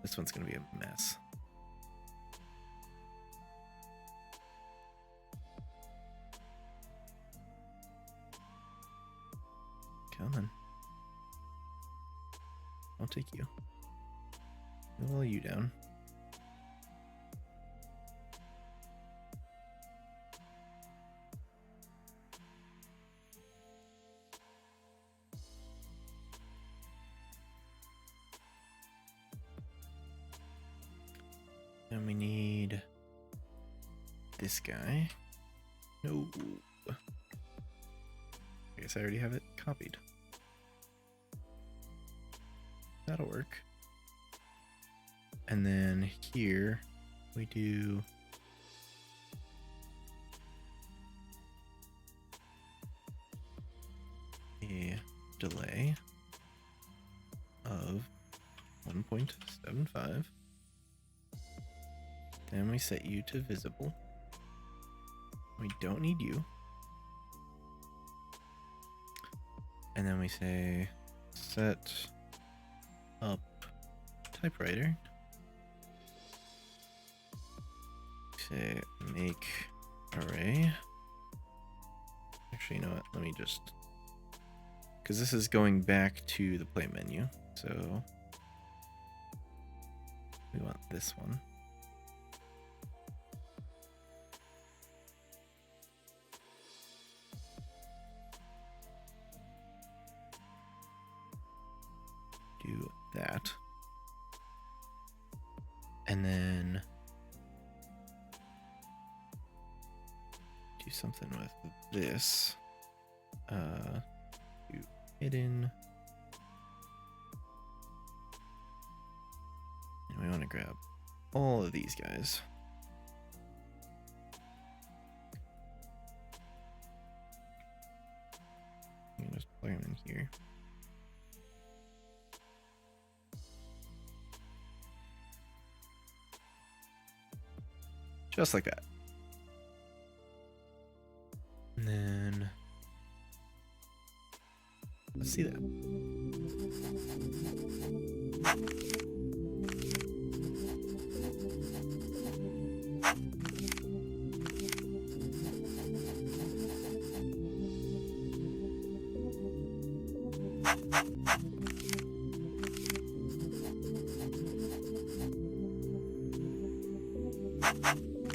Speaker 1: this one's going to be a mess. Come on. I'll take you. I'll lay you down. And we need this guy. No. I guess I already have it copied. That'll work. And then here we do a delay of 1.75. Then we set you to visible. We don't need you. And then we say set up typewriter. Say make array. Actually, you know what? Let me just, because this is going back to the play menu. So we want this one. Do that. And then do something with this. Do hidden. And we want to grab all of these guys. You can just plug them in here. Just like that. And then let's see that.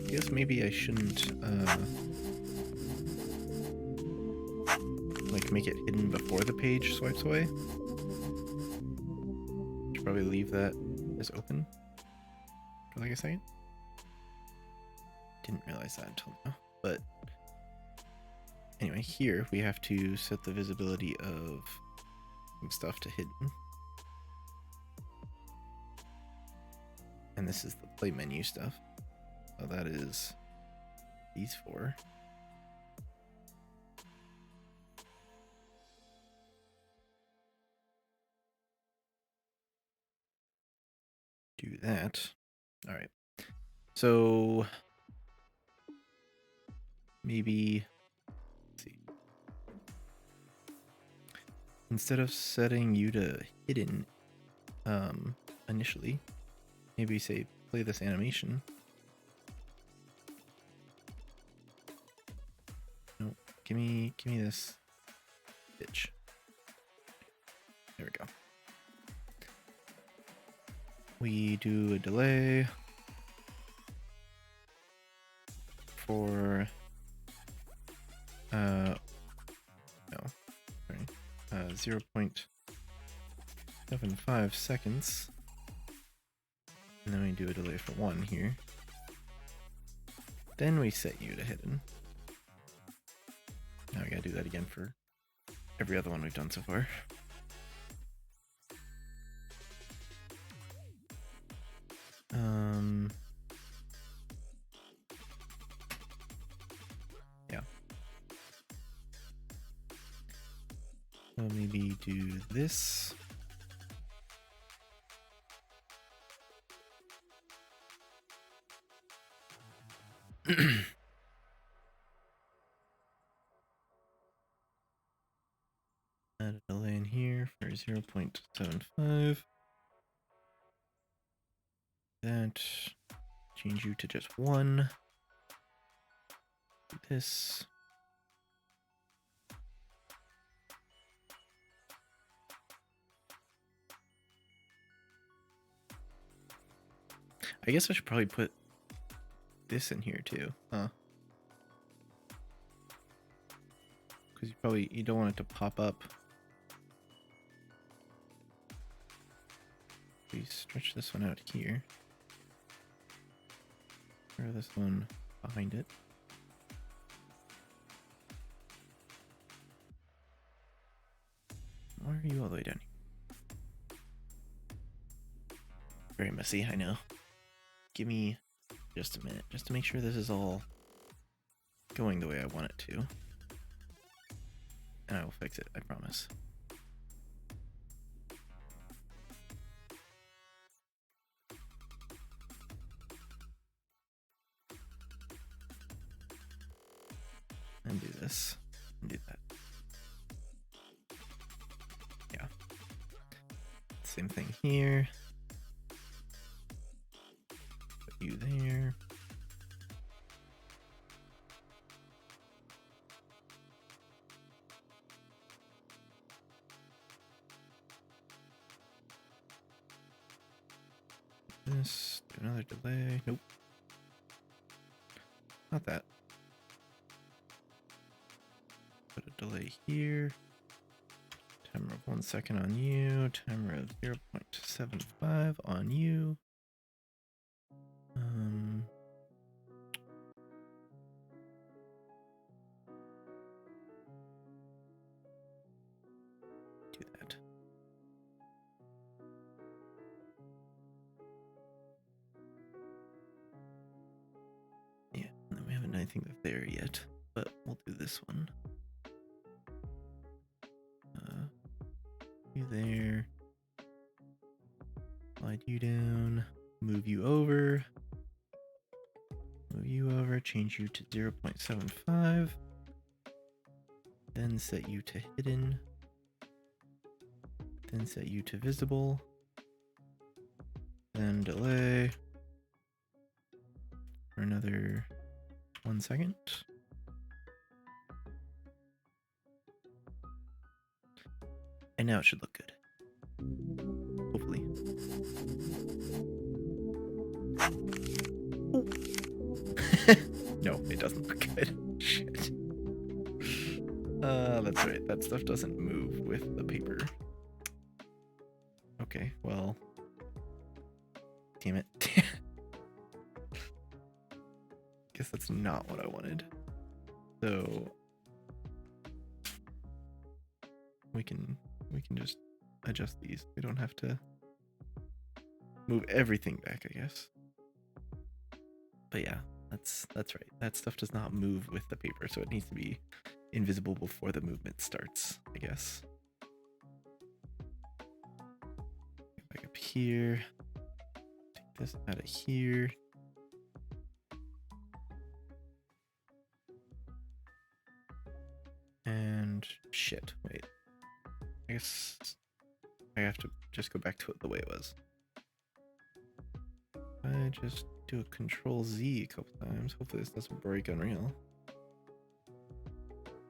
Speaker 1: I guess maybe I shouldn't like make it hidden before the page swipes away. Should probably leave that as open. for like a second. Didn't realize that until now. But anyway, here we have to set the visibility of some stuff to hidden. And this is the play menu stuff. So that is these four. Do that. All right. So maybe, let's see. Instead of setting you to hidden initially, maybe say play this animation. No, give me this bitch. There we go. We do a delay for no, sorry, 0.75 seconds, and then we do a delay for 1 here. Then we set you to hidden. Now we gotta do that again for every other one we've done so far. Yeah. So maybe do this. Add a delay in here for 0.75. That, change you to just 1. Do this. I guess I should probably put this in here too, huh? Because you don't want it to pop up. We stretch this one out here. Throw this one behind it. Why are you all the way down here? Very messy, I know. Give me just a minute, just to make sure this is all going the way I want it to. And I will fix it, I promise. And do this, and do that. Yeah. Same thing here. Put you there. This, do another delay. Nope. Not that. Put a delay here. Timer of 1 second on you. Timer of 0.75 on you. Do that. Yeah, and we haven't done anything there yet, but we'll do this one. You there. Slide you down. Move you over. Move you over. Change you to 0.75. Then set you to hidden. Then set you to visible. Then delay for another 1 second. And now it should look good. Hopefully. No, it doesn't look good. Shit. That's right. That stuff doesn't move with the paper. Okay, well. Damn it. guess that's not what I wanted. So we can just adjust these. We don't have to move everything back, I guess. But yeah, that's right. That stuff does not move with the paper, so it needs to be invisible before the movement starts, I guess. Back up here. Take this out of here. And shit, wait. I guess I have to just go back to it the way it was. I just do a Control Z a couple times. Hopefully this doesn't break Unreal.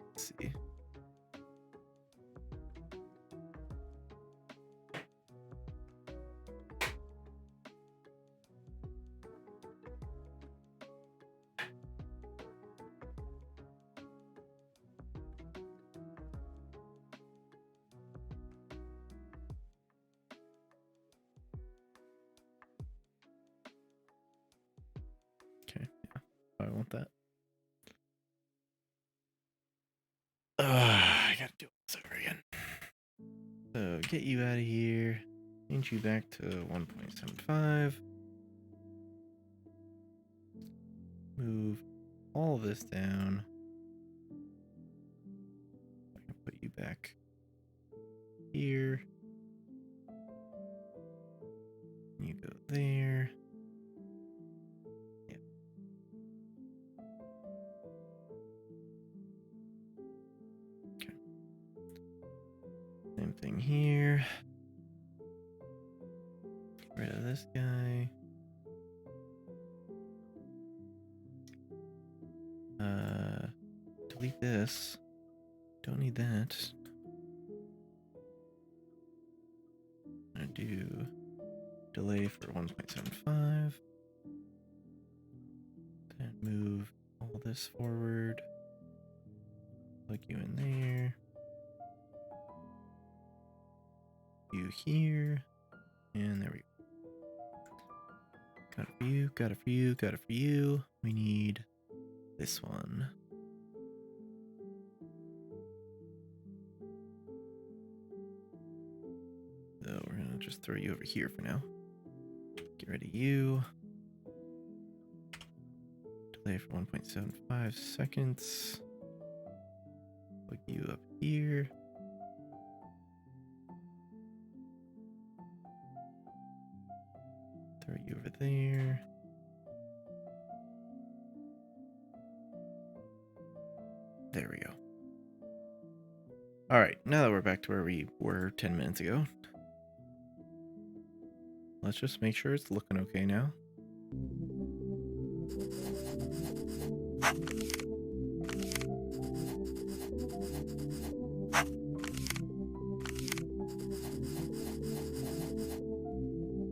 Speaker 1: Let's see. Okay, yeah, I want that. I gotta do this over again. So get you out of here. Change you back to 1.75. Move all of this down. I can put you back here. You go there. Yeah. Okay. Same thing here. Get rid of this guy. Delete this. Don't need that. I'm gonna do delay for 1.75. Then move all this forward. Plug you in there. You here. And there we go. Got it for you, got it for you, got it for you. We need this one. So we're gonna just throw you over here for now. Get rid of you. Delay for 1.75 seconds. Plug you up here. Throw you over there. There we go. All right, now that we're back to where we were 10 minutes ago, let's just make sure it's looking okay now.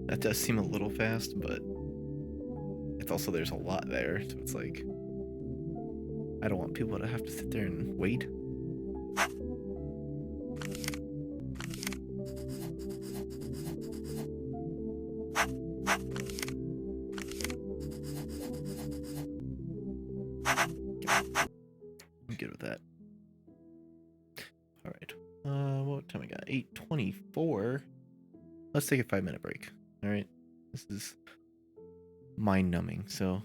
Speaker 1: That does seem a little fast, but it's also, there's a lot there, so it's like, I don't want people to have to sit there and wait. I'm good with that. All right. What time we got? 8:24. Let's take a 5-minute break. All right. This is mind-numbing. So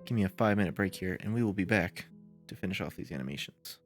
Speaker 1: give me a 5-minute break here, and we will be back to finish off these animations.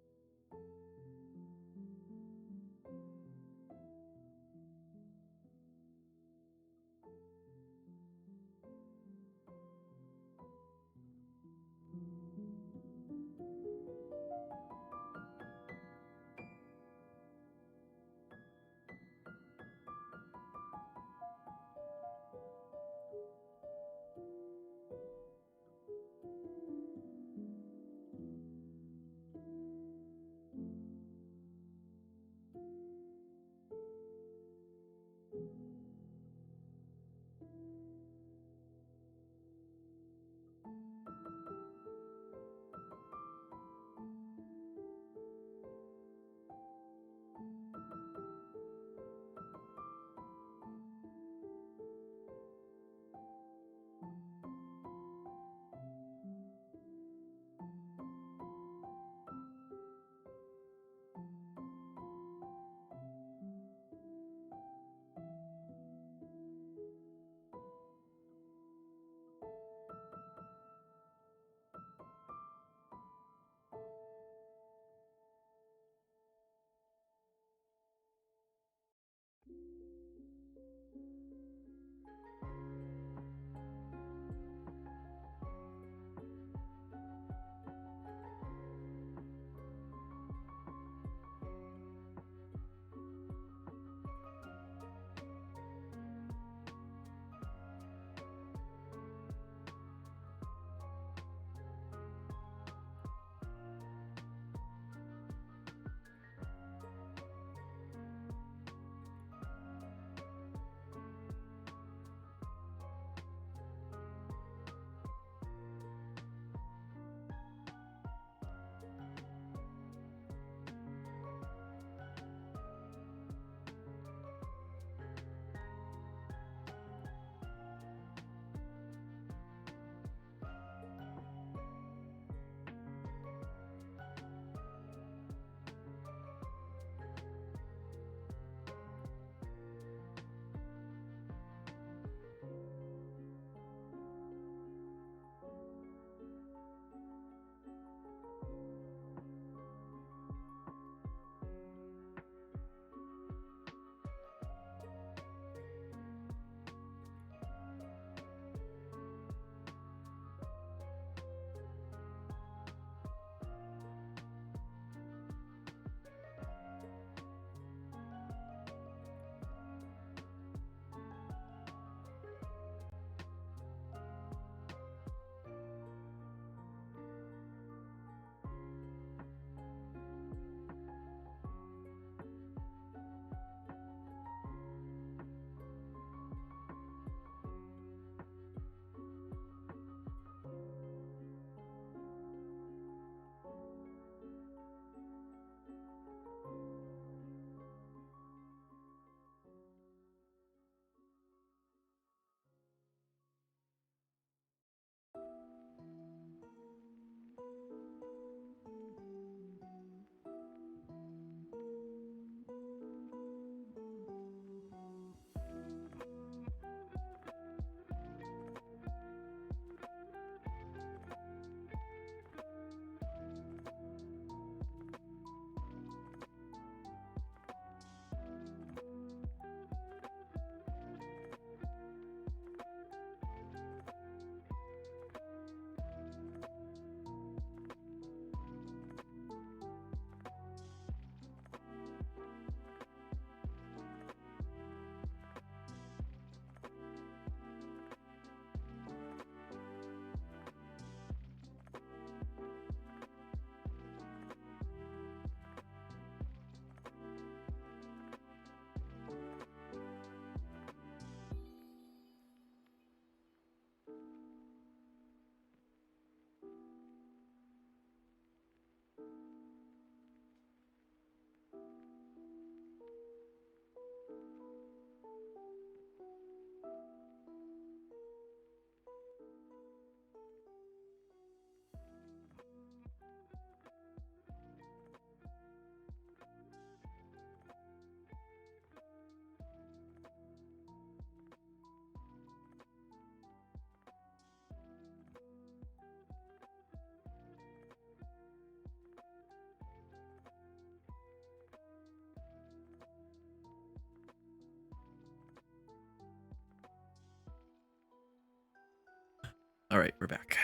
Speaker 1: All right, we're back.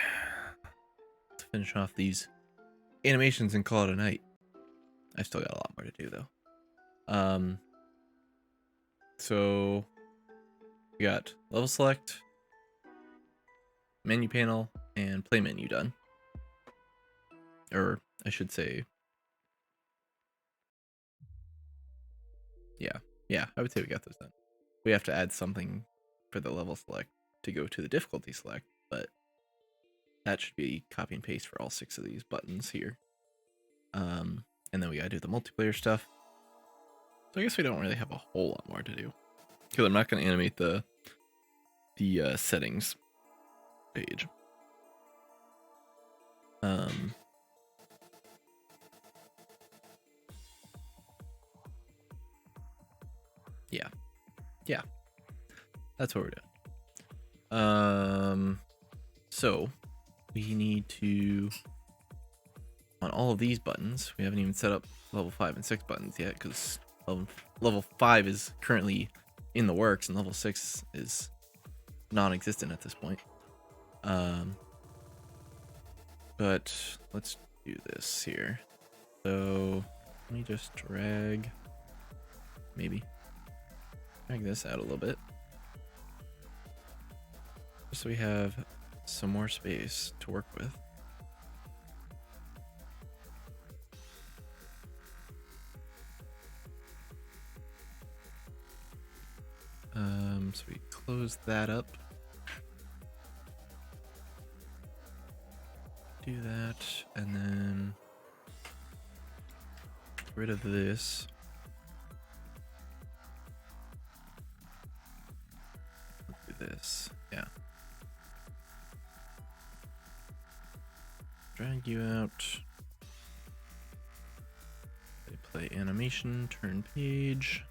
Speaker 1: Let's finish off these animations and call it a night. I still got a lot more to do though. So we got level select, menu panel, and play menu done. Or I should say, yeah, I would say we got those done. We have to add something for the level select to go to the difficulty select, but that should be copy and paste for all 6 of these buttons here. And then we gotta do the multiplayer stuff. So I guess we don't really have a whole lot more to do, because I'm not gonna animate the settings page. Yeah, that's what we're doing. So we need to, on all of these buttons, we haven't even set up level 5 and 6 buttons yet, because level 5 is currently in the works and level 6 is non-existent at this point. But let's do this here. So let me just drag this out a little bit, just so we have some more space to work with. So we close that up. Do that, and then get rid of this. Let's do this, yeah. Drag you out. Play animation, turn page.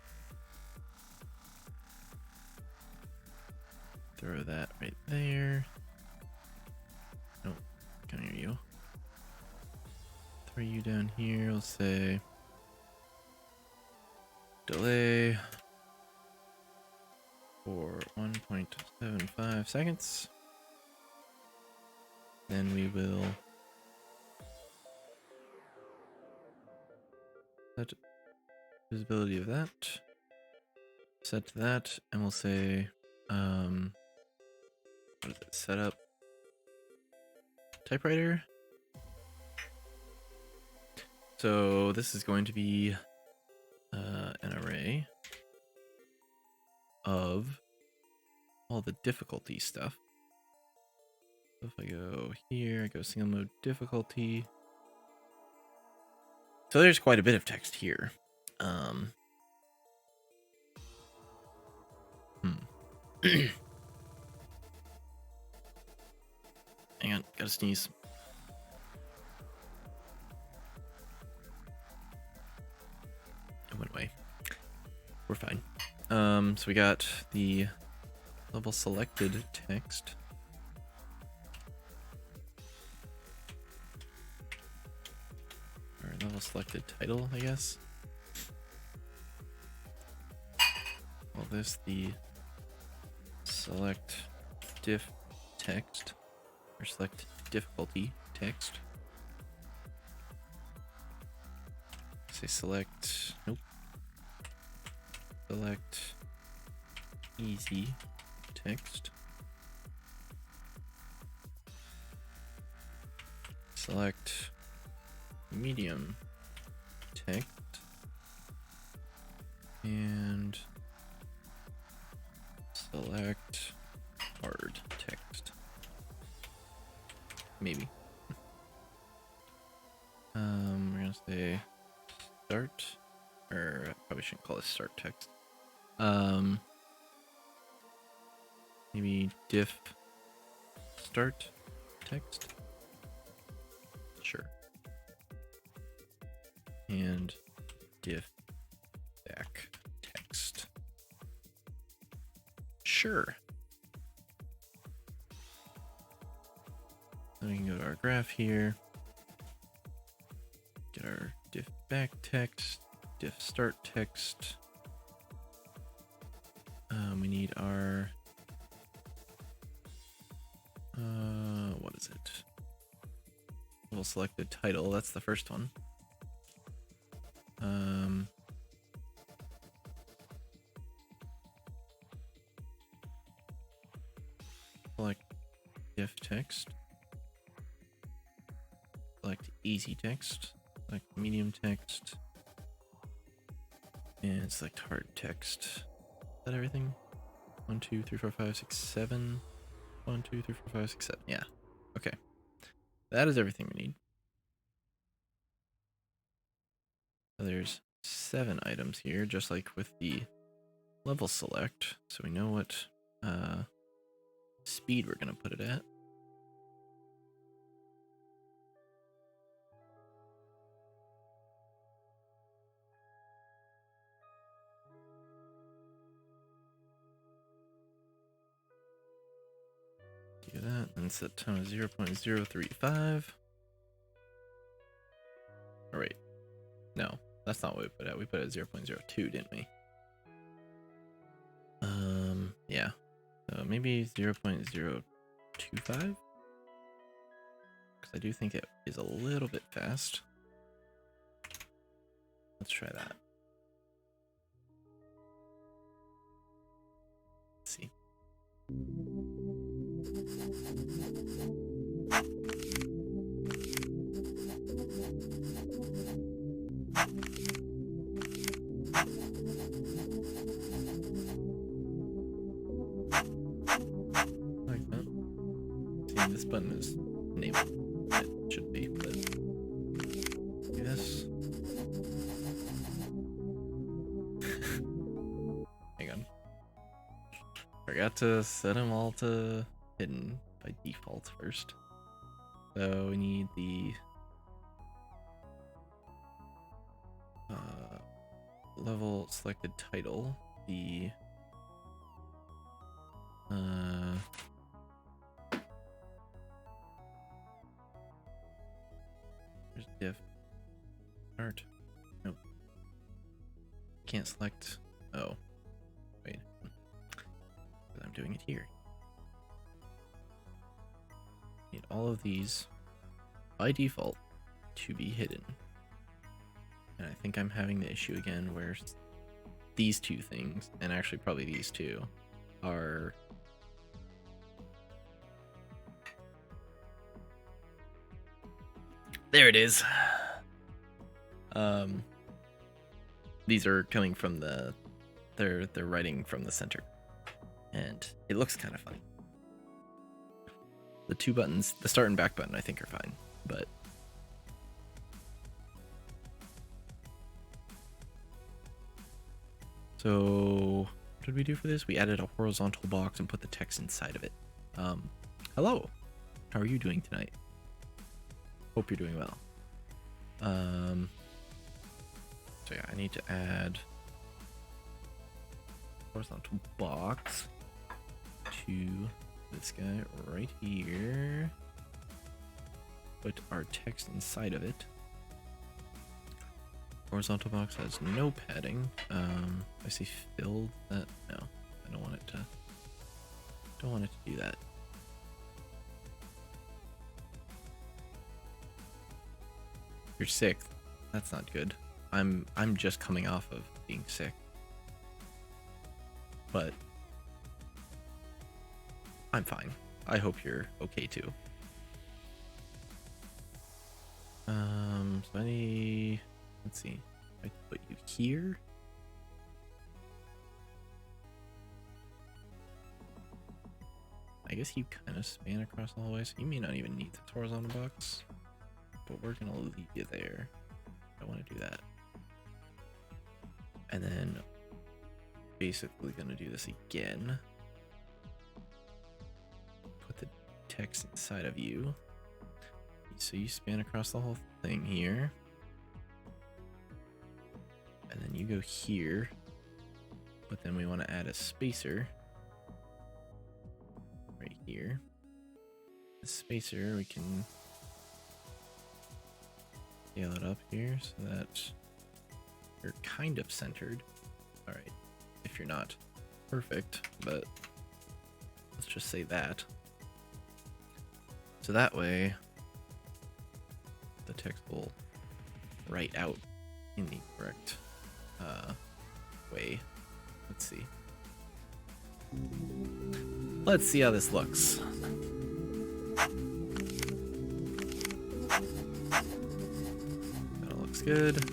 Speaker 1: Throw that right there. Nope, can't hear you. Throw you down here, we'll say delay for 1.75 seconds. Then we will set visibility of that, set to that, and we'll say what is it? Setup typewriter. So this is going to be an array of all the difficulty stuff. So if I go here, I go single mode difficulty. So there's quite a bit of text here. Hang on, gotta sneeze. It went away. We're fine. So we got the level selected text. Or level selected title, I guess. Call this the select diff text, or select difficulty text. Say select, nope. Select easy text. Select medium text. And select hard text. Maybe. We're gonna say start, or I probably shouldn't call this start text. Maybe diff start text. Sure. And diff back text. Sure. Then we can go to our graph here. Get our diff back text, diff start text. We need our is it? We'll select the title. That's the first one. Select diff text. Select easy text. Select medium text. And select hard text. Is that everything? 1, 2, 3, 4, 5, 6, 7. 1, 2, 3, 4, 5, 6, 7. Yeah. Okay. That is everything we need. So there's 7 items here, just like with the level select. So we know what speed we're going to put it at. Do that and set time to 0.035. All right. No, that's not what we put at. We put it at 0.02, didn't we? Yeah. So maybe 0.025? Because I do think it is a little bit fast. Let's try that. Let's see. Like that. See, this button is enabled. It should be, but do this. Hang on. Forgot to set them all to hidden by default first. So we need the level selected title, the there's diff art. Nope. Can't select. Oh, wait. I'm doing it here. Need all of these by default to be hidden. And I think I'm having the issue again where these two things, and actually probably these two, are there it is. These are coming from the they're writing from the center. And it looks kind of funny. The 2 buttons, the start and back button, I think are fine, but so what did we do for this? We added a horizontal box and put the text inside of it. Hello, how are you doing tonight? Hope you're doing well. So yeah, I need to add horizontal box to this guy right here. Put our text inside of it. Horizontal box has no padding. I see filled that. No, I don't want it to. Don't want it to do that. You're sick. That's not good. I'm just coming off of being sick. But I'm fine. I hope you're okay too. So let's see. I put you here. I guess you kind of span across the hallway, so you may not even need the horizontal box. But we're gonna leave you there. I want to do that. And then basically gonna do this again. Put the text inside of you. So you span across the whole thing here. And then you go here. But then we want to add a spacer. Right here. The spacer, we can scale it up here so that you're kind of centered. Alright. If you're not perfect, but let's just say that. So that way, the text will write out in the correct way. Let's see. Let's see how this looks. That looks good.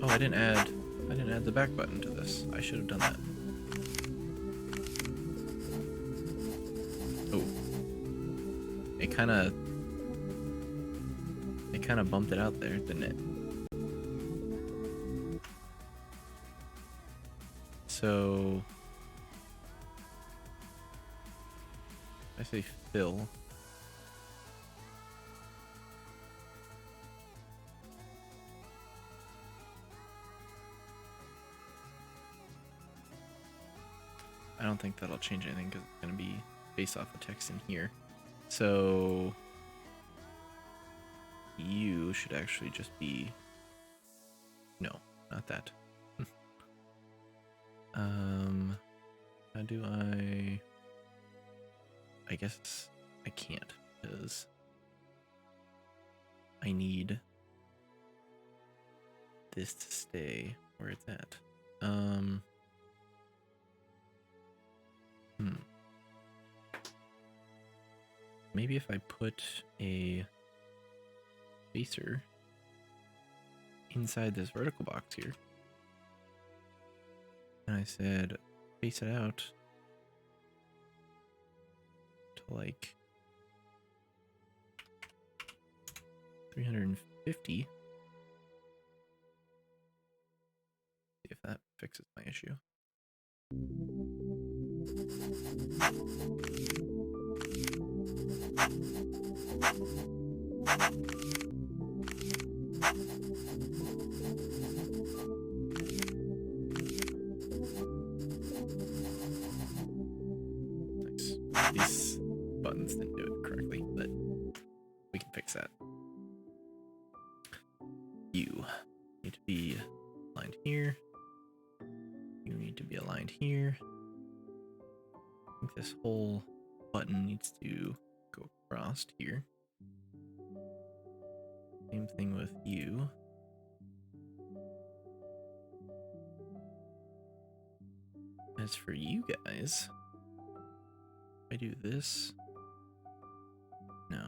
Speaker 1: Oh, I didn't add the back button to this. I should have done that. Oh. It kind of bumped it out there, didn't it? So I say fill. I don't think that'll change anything because it's going to be based off the text in here. So you should actually just be, no, not that. How do I guess I can't because I need this to stay where it's at. Maybe if I put a spacer inside this vertical box here, and I said space it out to like 350. See if that fixes my issue. Nice. These buttons didn't do it correctly, but we can fix that. You need to be aligned here. You need to be aligned here. I think this whole button needs to go across here. Same thing with you. As for you guys, if I do this, no.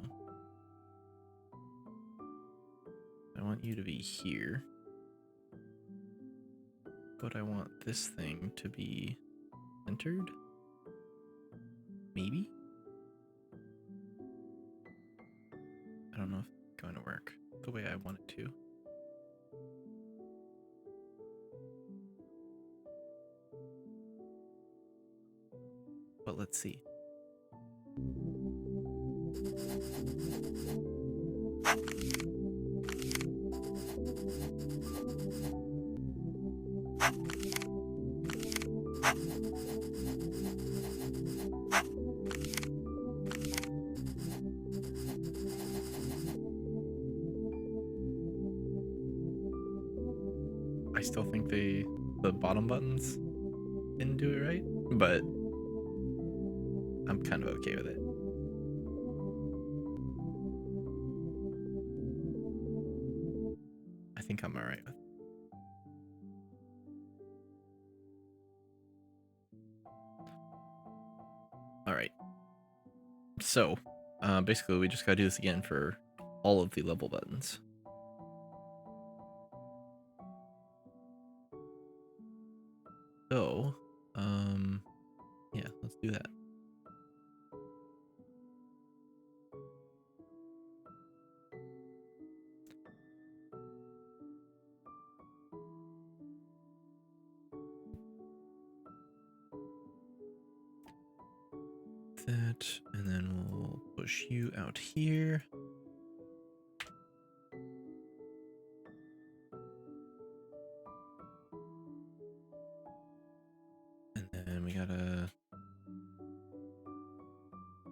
Speaker 1: I want you to be here, but I want this thing to be centered. Maybe? I don't know if it's going to work the way I want it to. But let's see. I still think the bottom buttons didn't do it right, but I'm kind of okay with it. I think I'm alright with it. Alright. So, basically we just gotta do this again for all of the level buttons. So, yeah, let's do that. That, and then we'll push you out here. And then we gotta...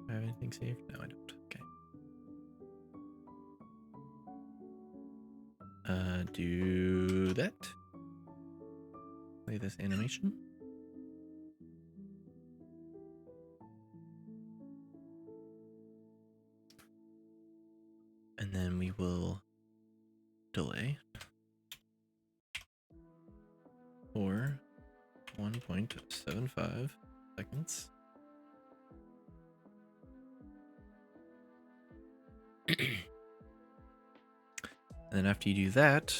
Speaker 1: Do I have anything saved? No, I don't. Okay. Do that. Play this animation. And then we will delay for 1.75 seconds. And then after you do that,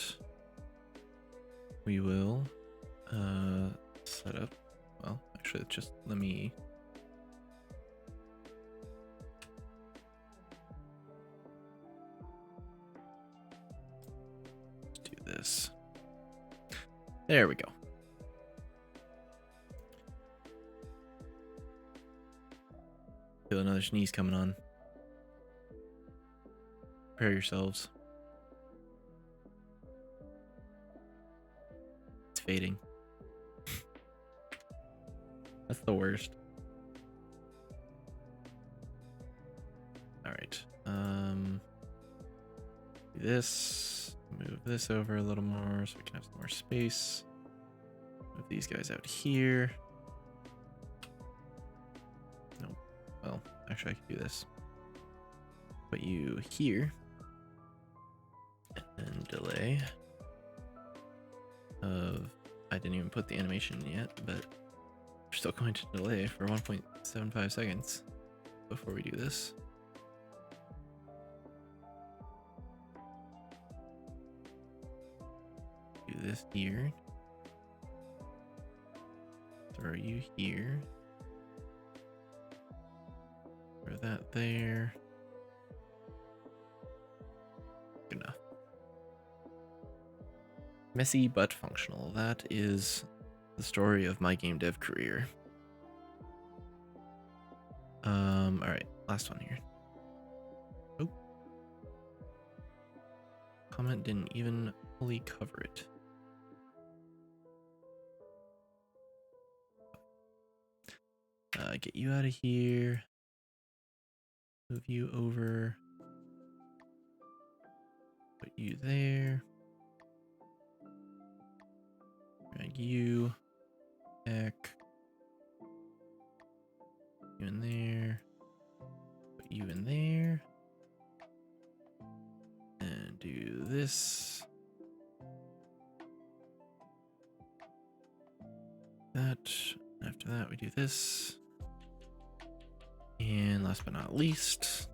Speaker 1: we will set up, well, actually, just let me do this. There we go. Feel another sneeze coming on. Prepare yourselves. It's fading. That's the worst. All right. Do this. Move this over a little more so we can have some more space. Move these guys out here. Nope. Well, actually, I could do this. Put you here. And then delay. I didn't even put the animation yet, but we're still going to delay for 1.75 seconds before we do this. Do this here. Throw you here. Throw that there. Good enough. Messy but functional. That is the story of my game dev career. Alright, last one here. Oh. Comment didn't even fully cover it. Get you out of here. Move you over. Put you there. Drag you back. You in there. Put you in there. And do this. That. After that, we do this. And last but not least.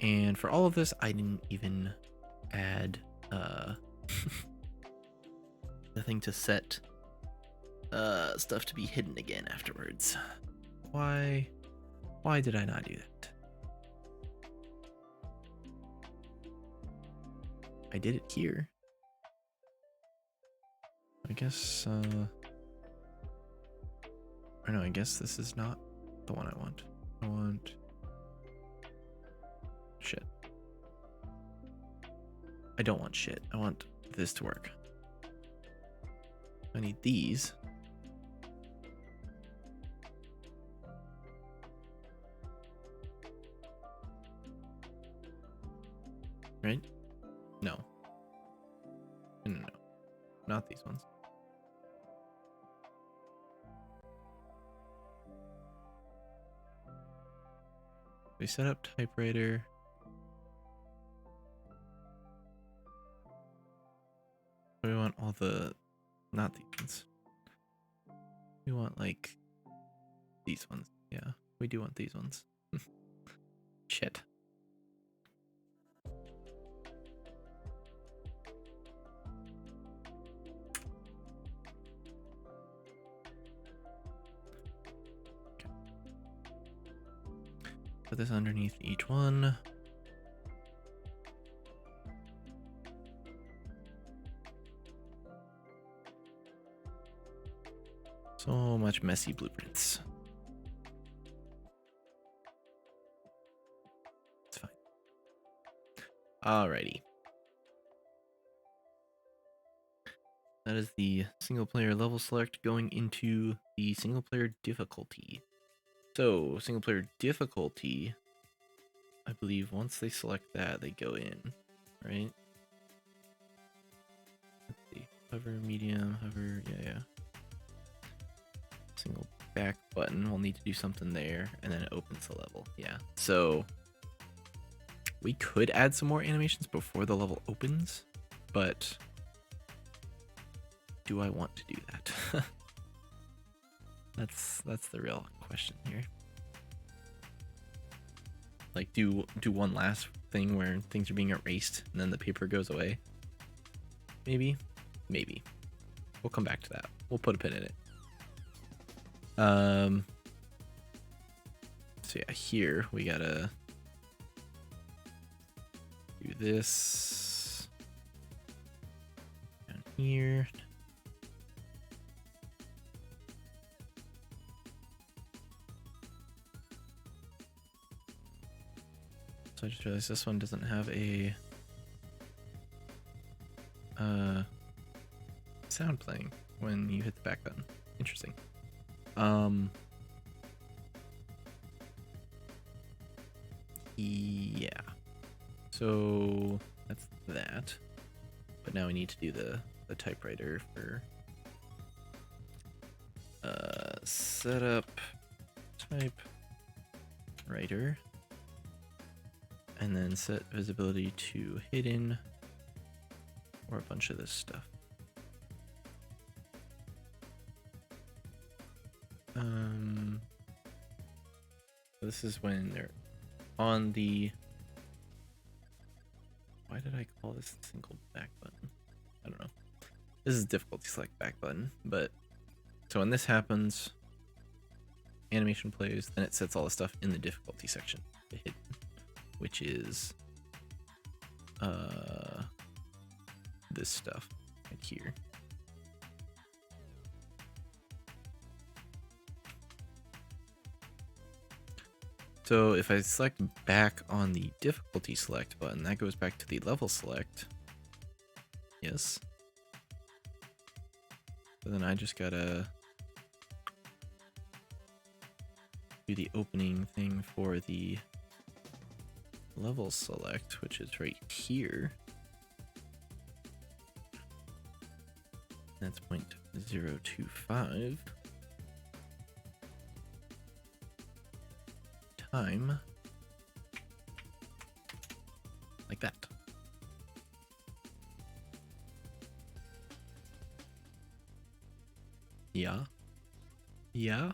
Speaker 1: And for all of this, I didn't even add the thing to set stuff to be hidden again afterwards. Why did I not do that? I did it here. I guess or no, I guess this is not the one I want. I want shit. I don't want shit. I want this to work. I need these. Right? No. No. Not these ones. We set up typewriter. We want all the, not these ones. We want like these ones. Yeah, we do want these ones. Shit. Okay. Put this underneath each one. So much messy blueprints. It's fine. Alrighty. That is the single player level select going into the single player difficulty. So, single player difficulty, I believe once they select that, they go in, right? Let's see. Hover, medium, hover, yeah. Single back button, we'll need to do something there, and then it opens the level. Yeah, so we could add some more animations before the level opens, but do I want to do that? That's the real question here. Like, do one last thing where things are being erased and then the paper goes away? Maybe. We'll come back to that. We'll put a pin in it. So yeah, here we gotta do this down here. So I just realized this one doesn't have a sound playing when you hit the back button. Interesting. Yeah. So that's that. But now we need to do the typewriter for setup typewriter, and then set visibility to hidden, or a bunch of this stuff. So this is when they're on the, why did I call this single back button? I don't know. This is difficulty select back button, but so when this happens, animation plays, then it sets all the stuff in the difficulty section, the hidden, which is this stuff right here. So if I select back on the difficulty select button, that goes back to the level select. Yes. So then I just gotta do the opening thing for the level select, which is right here. That's 0.025. Time. Like that. Yeah. Yeah.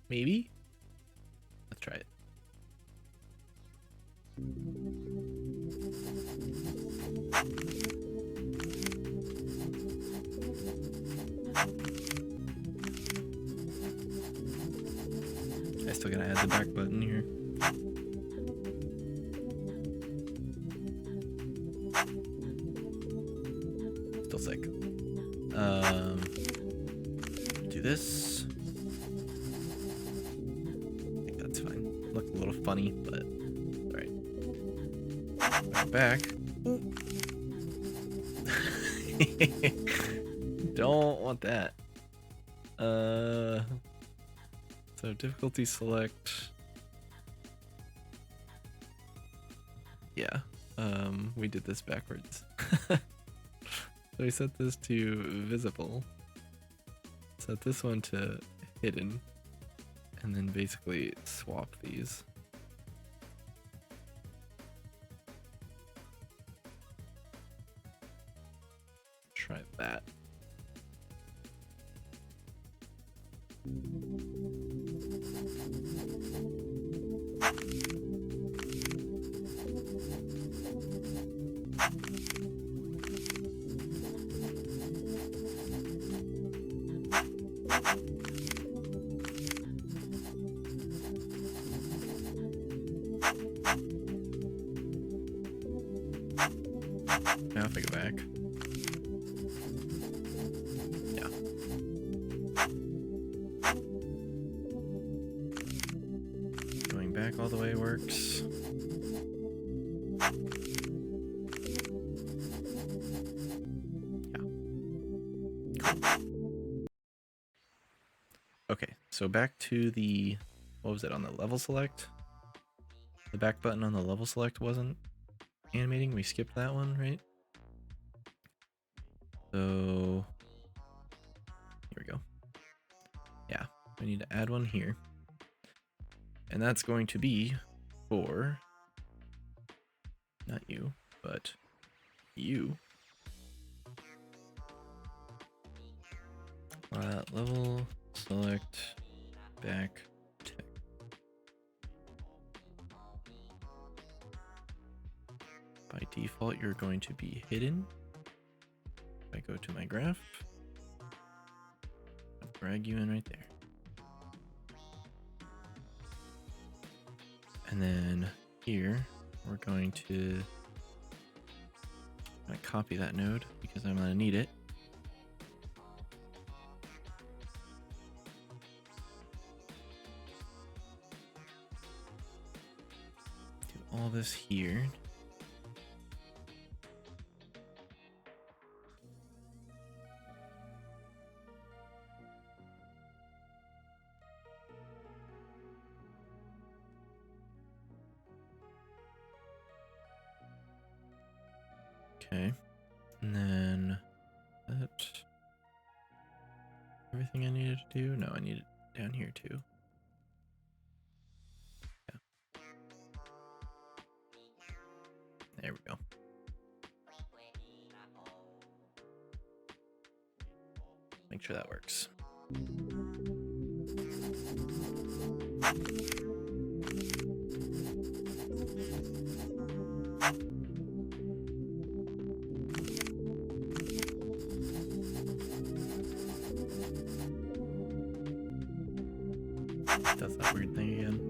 Speaker 1: Maybe. Let's try it. I still gotta add the back button here. Still sick. Do this. I think that's fine. Look a little funny, but alright. Back. Don't want that. So difficulty select. Yeah. We did this backwards. So we set this to visible. Set this one to hidden. And then basically swap these. Try that. Now if I go back. Yeah. Going back all the way works. Yeah. Cool. Okay, so back to the, what was it, on the level select? The back button on the level select wasn't animating. We skipped that one, right? So here we go. Yeah, we I need to add one here. And that's going to be for, not you, but you. Level, select, back, tech. By default, you're going to be hidden. If I go to my graph, I'll drag you in right there. And then here, we're going to copy that node because I'm going to need it. Do all this here. Okay, and then that everything I needed to do? No, I need it down here too. Yeah. There we go. Make sure that works. Does that weird thing again.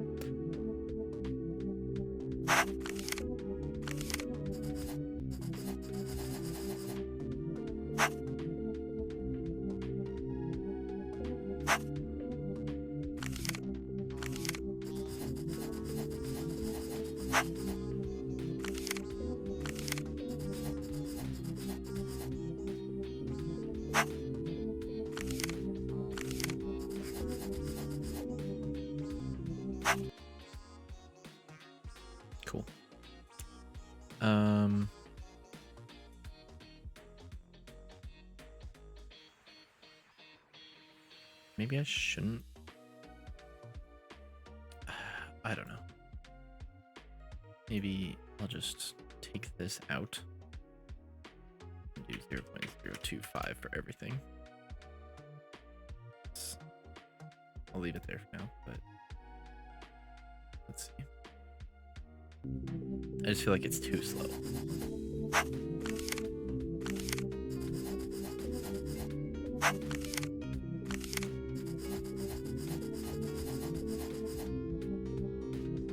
Speaker 1: Cool. Maybe I shouldn't. I don't know. Maybe I'll just take this out and do 0.025 for everything. I'll leave it there for now, but let's see. I just feel like it's too slow.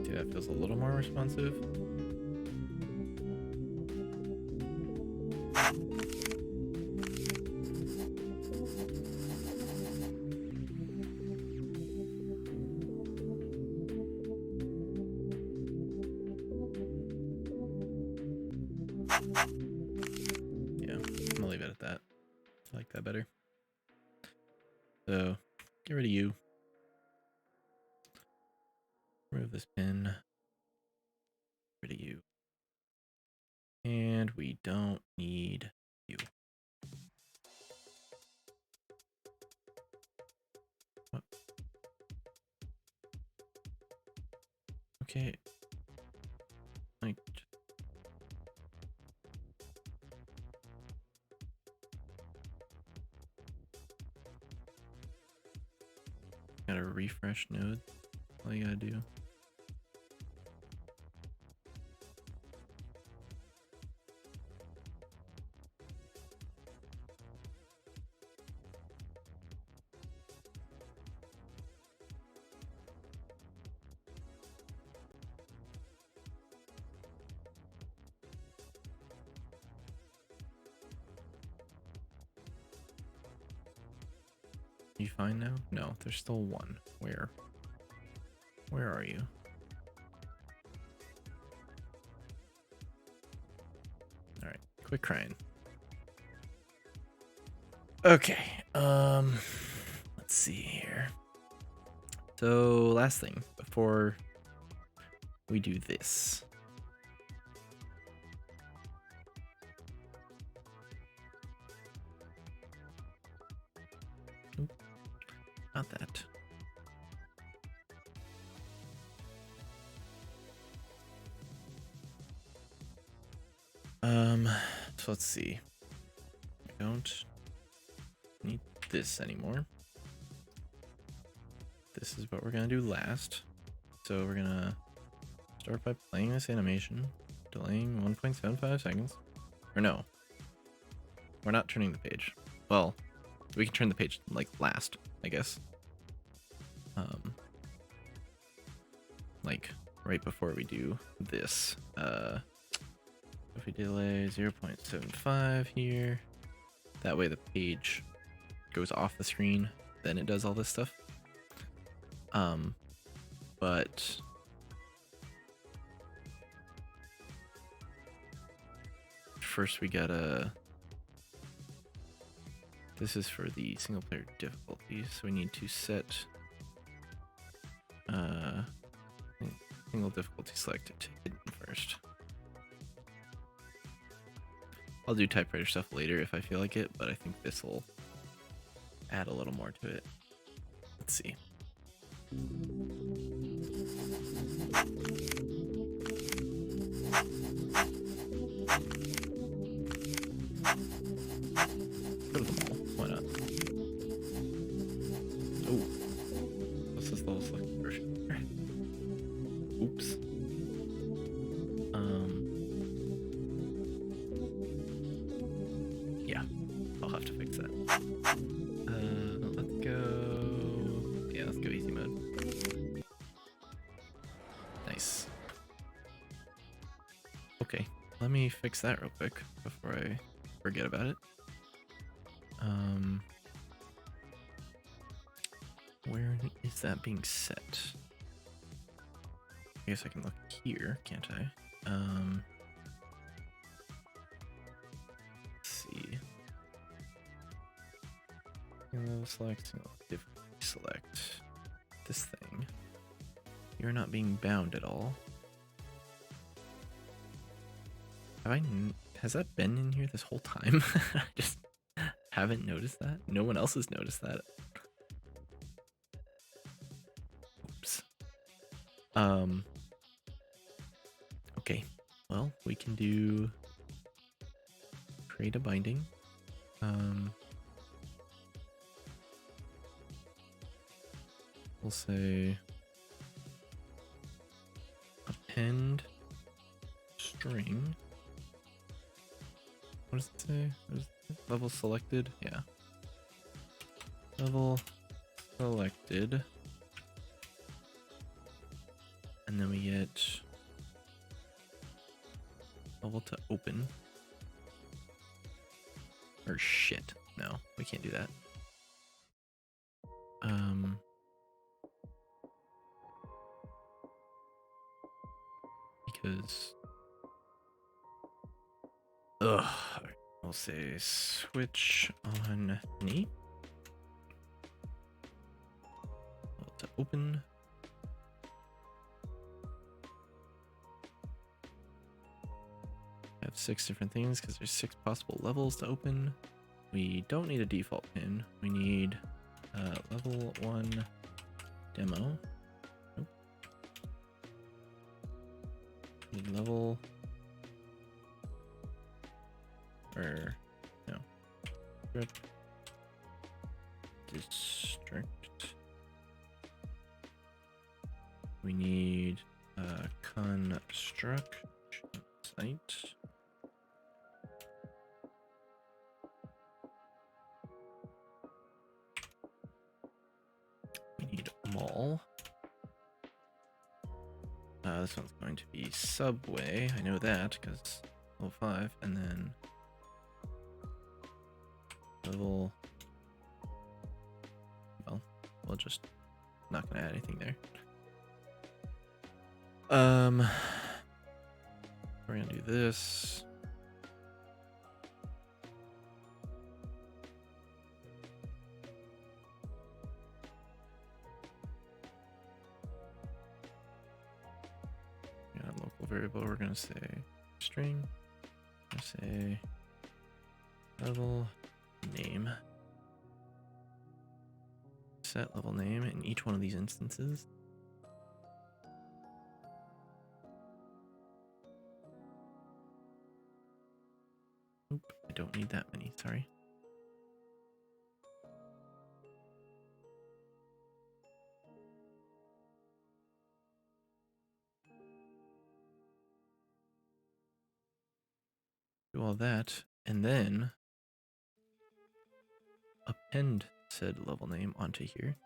Speaker 1: See, that feels a little more responsive. Yeah, I'm gonna leave it at that. I like that better. So, get rid of you. Remove this pin. Get rid of you. And we don't need you. What? Okay. Like, gotta refresh node. All you gotta do. You fine now? No, there's still one. Where? Where are you? Alright, quit crying. Okay, let's see here. So, last thing before we do this. Oop, not that. let's see. I don't need this anymore. This is what we're gonna do last. So we're gonna start by playing this animation, delaying 1.75 seconds. Or no, we're not turning the page. Well, we can turn the page like last, I guess. Like right before we do this. If we delay 0.75 here, that way the page goes off the screen, then it does all this stuff. But first we gotta, this is for the single player difficulty, so we need to set single difficulty selected to hidden first. I'll do typewriter stuff later if I feel like it, but I think this will add a little more to it. Let's see. Go to the mall. Why not? Oh, what's this level selected version? Oops. Yeah, I'll have to fix that. Let's go. Yeah, let's go easy mode. Nice. Okay, let me fix that real quick before I forget about it. Where is that being set? I guess I can look here, can't I? Let's see. Level select, select this thing. You're not being bound at all. Has that been in here this whole time? I just haven't noticed that. No one else has noticed that. Oops. Okay. Well, we can do create a binding. We'll say append string. What does it say? Level selected? Yeah. Level selected. And then we get level to open. Or shit. No, we can't do that. Because we'll say switch on knee. Level to open. I have 6 different things because there's 6 possible levels to open. We don't need a default pin. We need level 1 demo. Nope. Need level, or no, district. We need construct site. We need mall. This one's going to be subway. I know that because level 5, and then level. Well, we'll just not gonna add anything there. We're gonna do this. Local variable, we're gonna say string. We're gonna say level name. Set level name in each one of these instances. Oop. need that many, sorry. Do all that, and then append said level name onto here.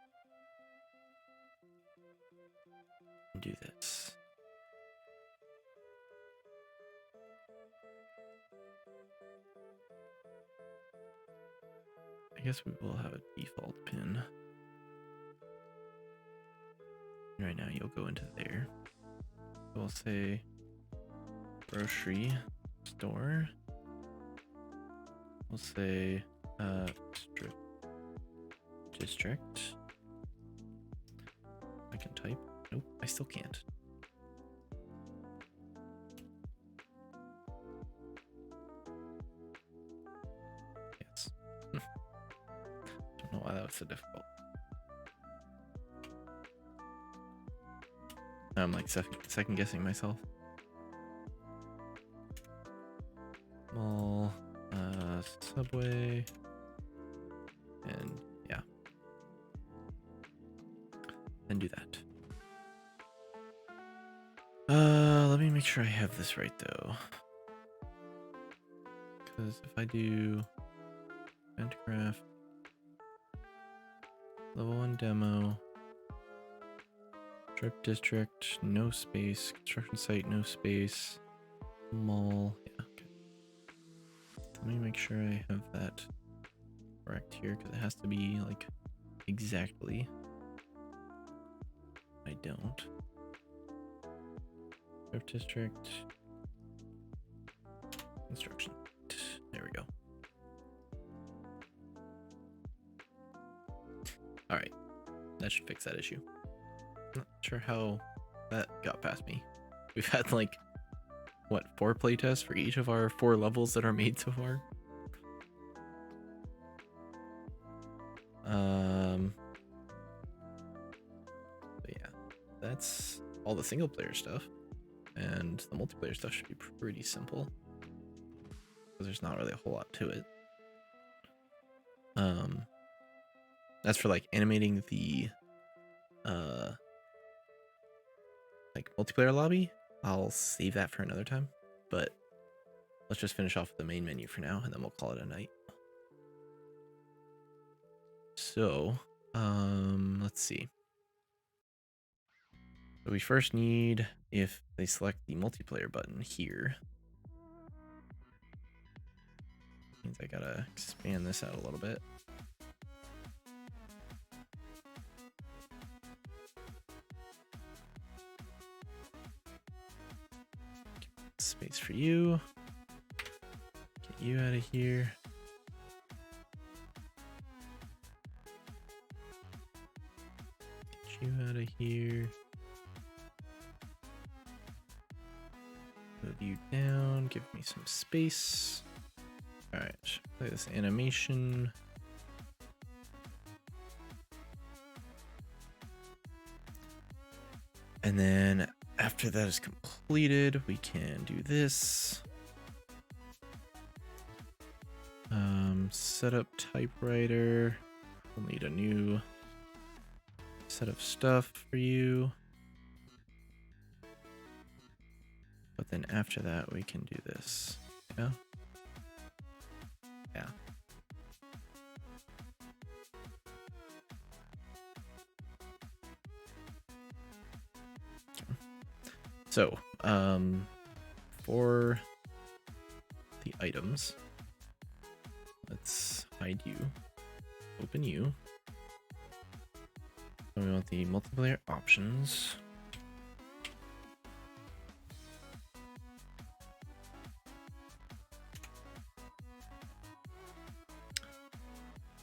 Speaker 1: And do this. I guess we will have a default pin. Right now you'll go into there. We'll say grocery store. We'll say district. I can type. Nope, I still can't. Yes. Don't know why that was so difficult. I'm like second guessing myself. Mall, subway, and yeah. Then do that. Let me make sure I have this right though. Because if I do event graph, level 1 demo, strip district, no space, construction site, no space, mall, yeah, okay. Let me make sure I have that correct here because it has to be like exactly. I don't. Strip district, construction. There we go. All right, that should fix that issue. Not sure how that got past me. We've had like, what, 4 playtests for each of our 4 levels that are made so far? But yeah, that's all the single player stuff. And the multiplayer stuff should be pretty simple. Because there's not really a whole lot to it. As for like animating the like multiplayer lobby, I'll save that for another time, but let's just finish off the main menu for now and then we'll call it a night. So let's see. So we first need, if they select the multiplayer button here, means I gotta expand this out a little bit. Space for you. Get you out of here. Get you out of here. Move you down. Give me some space. All right, play this animation. And then after that is completed, we can do this. Set up typewriter. We'll need a new set of stuff for you. But then after that, we can do this. Yeah. Yeah. So, for the items, let's hide you, open you. So we want the multiplayer options.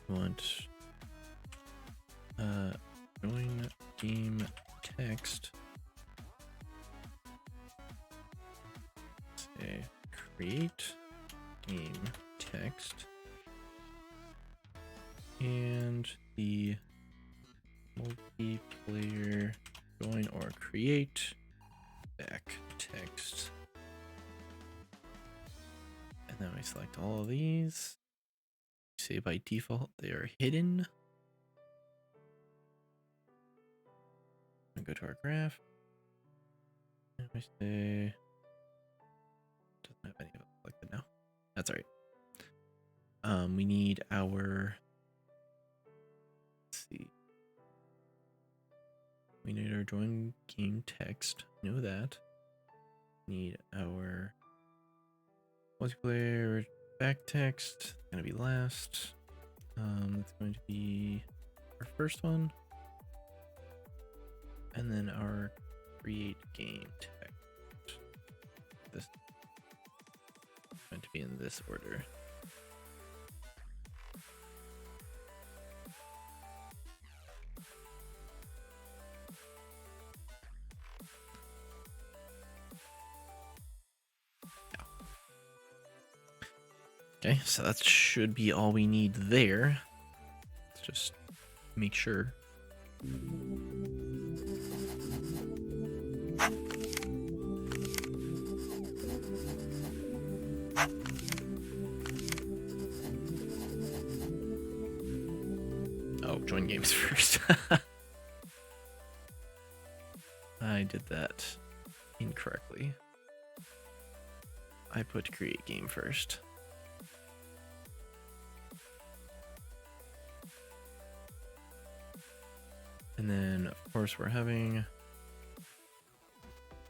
Speaker 1: We want join game text. Say create game text and the multiplayer join or create back text, And then we select all of these. Say by default they are hidden. And go to our graph. And we say doesn't have any of it selected now. That's all right. We need our, let's see. We need our join game text. Know that. Need our multiplayer back text. Gonna be last. It's going to be our first one. And then our create game text. This is going to be in this order. Okay, so that should be all we need there. Let's just make sure. Oh, join games first. I did that incorrectly. I put create game first. And then, of course, we're having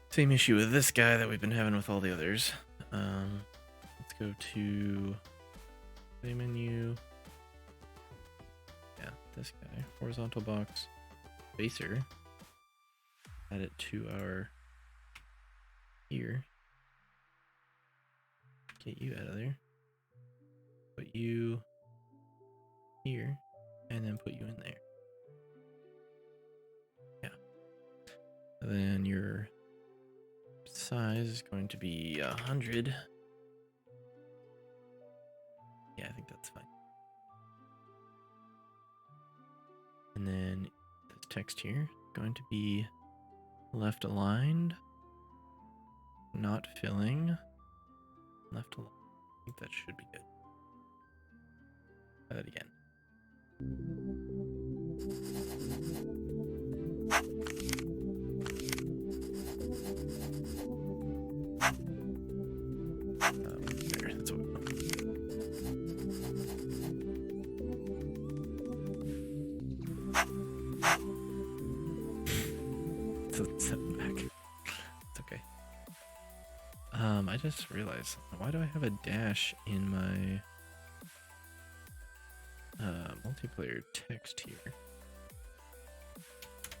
Speaker 1: same issue with this guy that we've been having with all the others. Let's go to play menu. Yeah, this guy. Horizontal box. Spacer. Add it to our here. Get you out of there. Put you here. And then put you in there. Then your size is going to be 100. Yeah, I think that's fine. And then this text here is going to be left aligned, not filling, left aligned. I think that should be good. Try that again. There, that's what we want. Set back. It's okay. I just realized, why do I have a dash in my multiplayer text here?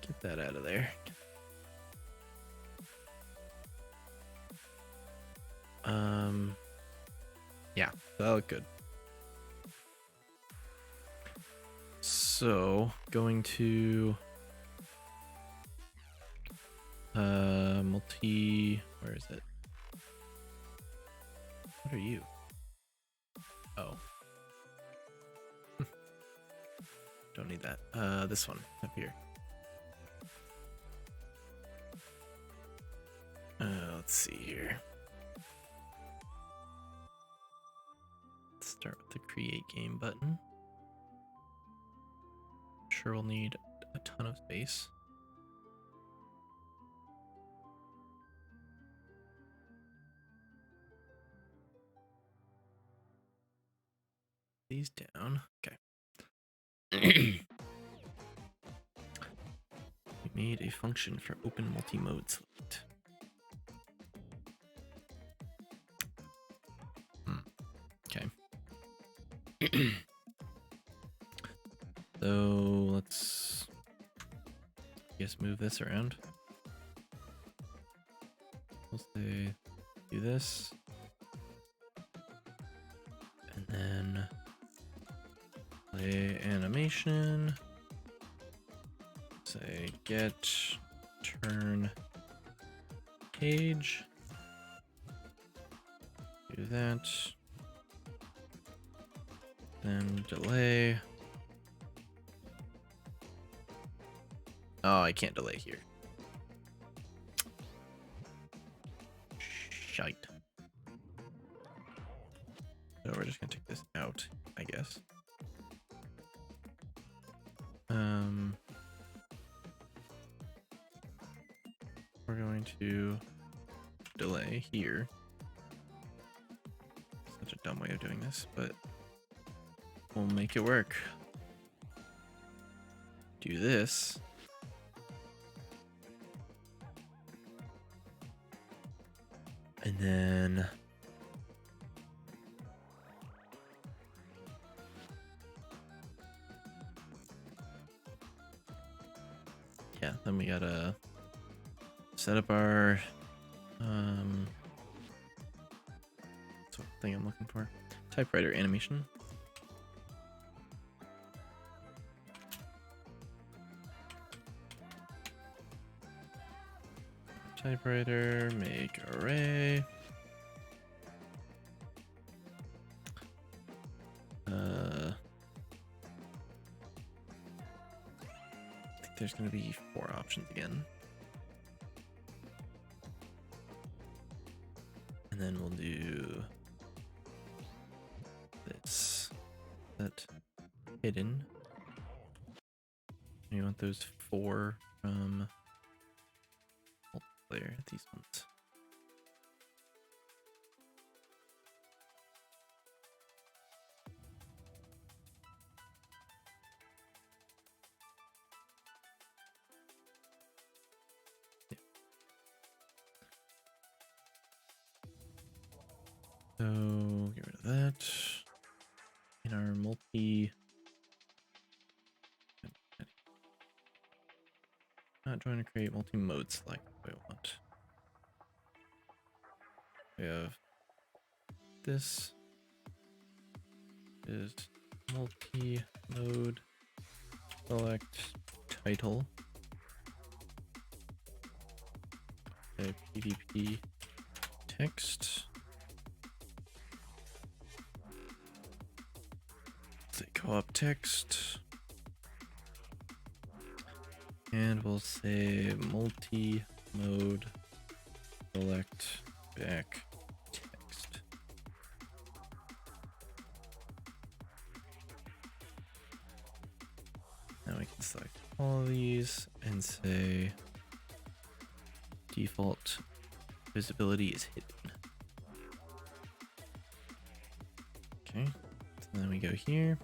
Speaker 1: Get that out of there. Yeah, that looked good. So, going to where is it? What are you? Oh. Don't need that. This one up here. Let's see here. Let's start with the create game button. Sure, we'll need a ton of space. These down. Okay. We made a function for open multi-mode select. Okay. So let's, I guess, move this around. We'll say do this. And then play animation. Say get turn page. Do that. Then delay. Oh, I can't delay here. Shite. So we're just gonna take this out, I guess. We're going to delay here. Such a dumb way of doing this, but we'll make it work. Do this. And then yeah, then we gotta set up our what's the thing I'm looking for? Typewriter animation. Typewriter, make array. I think there's gonna be 4 options again. And then we'll do this. Set hidden. You want those 4 from multiplayer, these ones. So get rid of that. In our multi, not trying to create multi-mode select. We want. We have this is multi-mode select title. Okay, PvP text. Say co-op text. And we'll say multi-mode select back text. Now we can select all of these and say default visibility is hidden. Okay, so then we go here.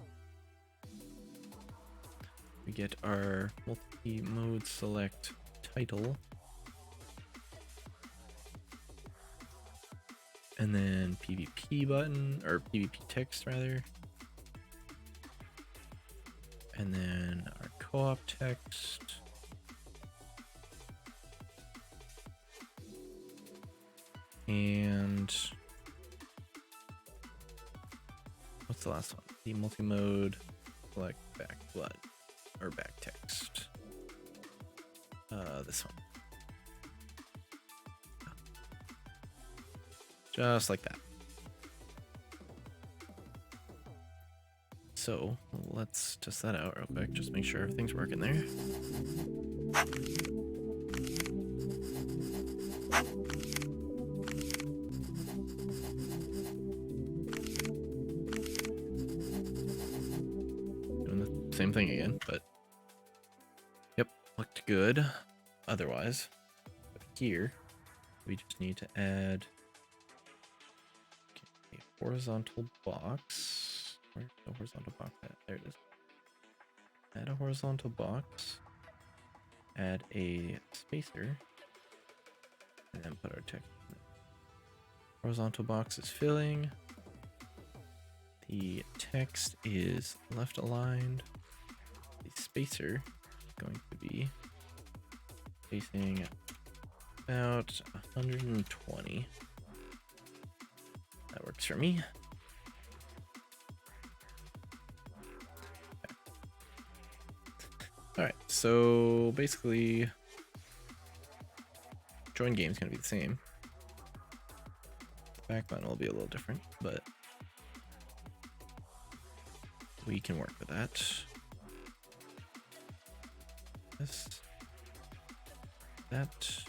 Speaker 1: We get our multi-mode select title. And then PvP button, or PvP text rather. And then our co-op text. And what's the last one? The multi-mode select back blood or back text. This one. Just like that. So let's test that out real quick. Just make sure everything's working there. Doing the same thing again, but yep, looked good. Otherwise, here we just need to add a horizontal box. Where's the horizontal box at? There it is. Add a horizontal box. Add a spacer. And then put our text in it. Horizontal box is filling. The text is left aligned. The spacer is going to be spacing about 120. That works for me. Alright, so basically join game is going to be the same. Back button will be a little different, but we can work with that. This, that,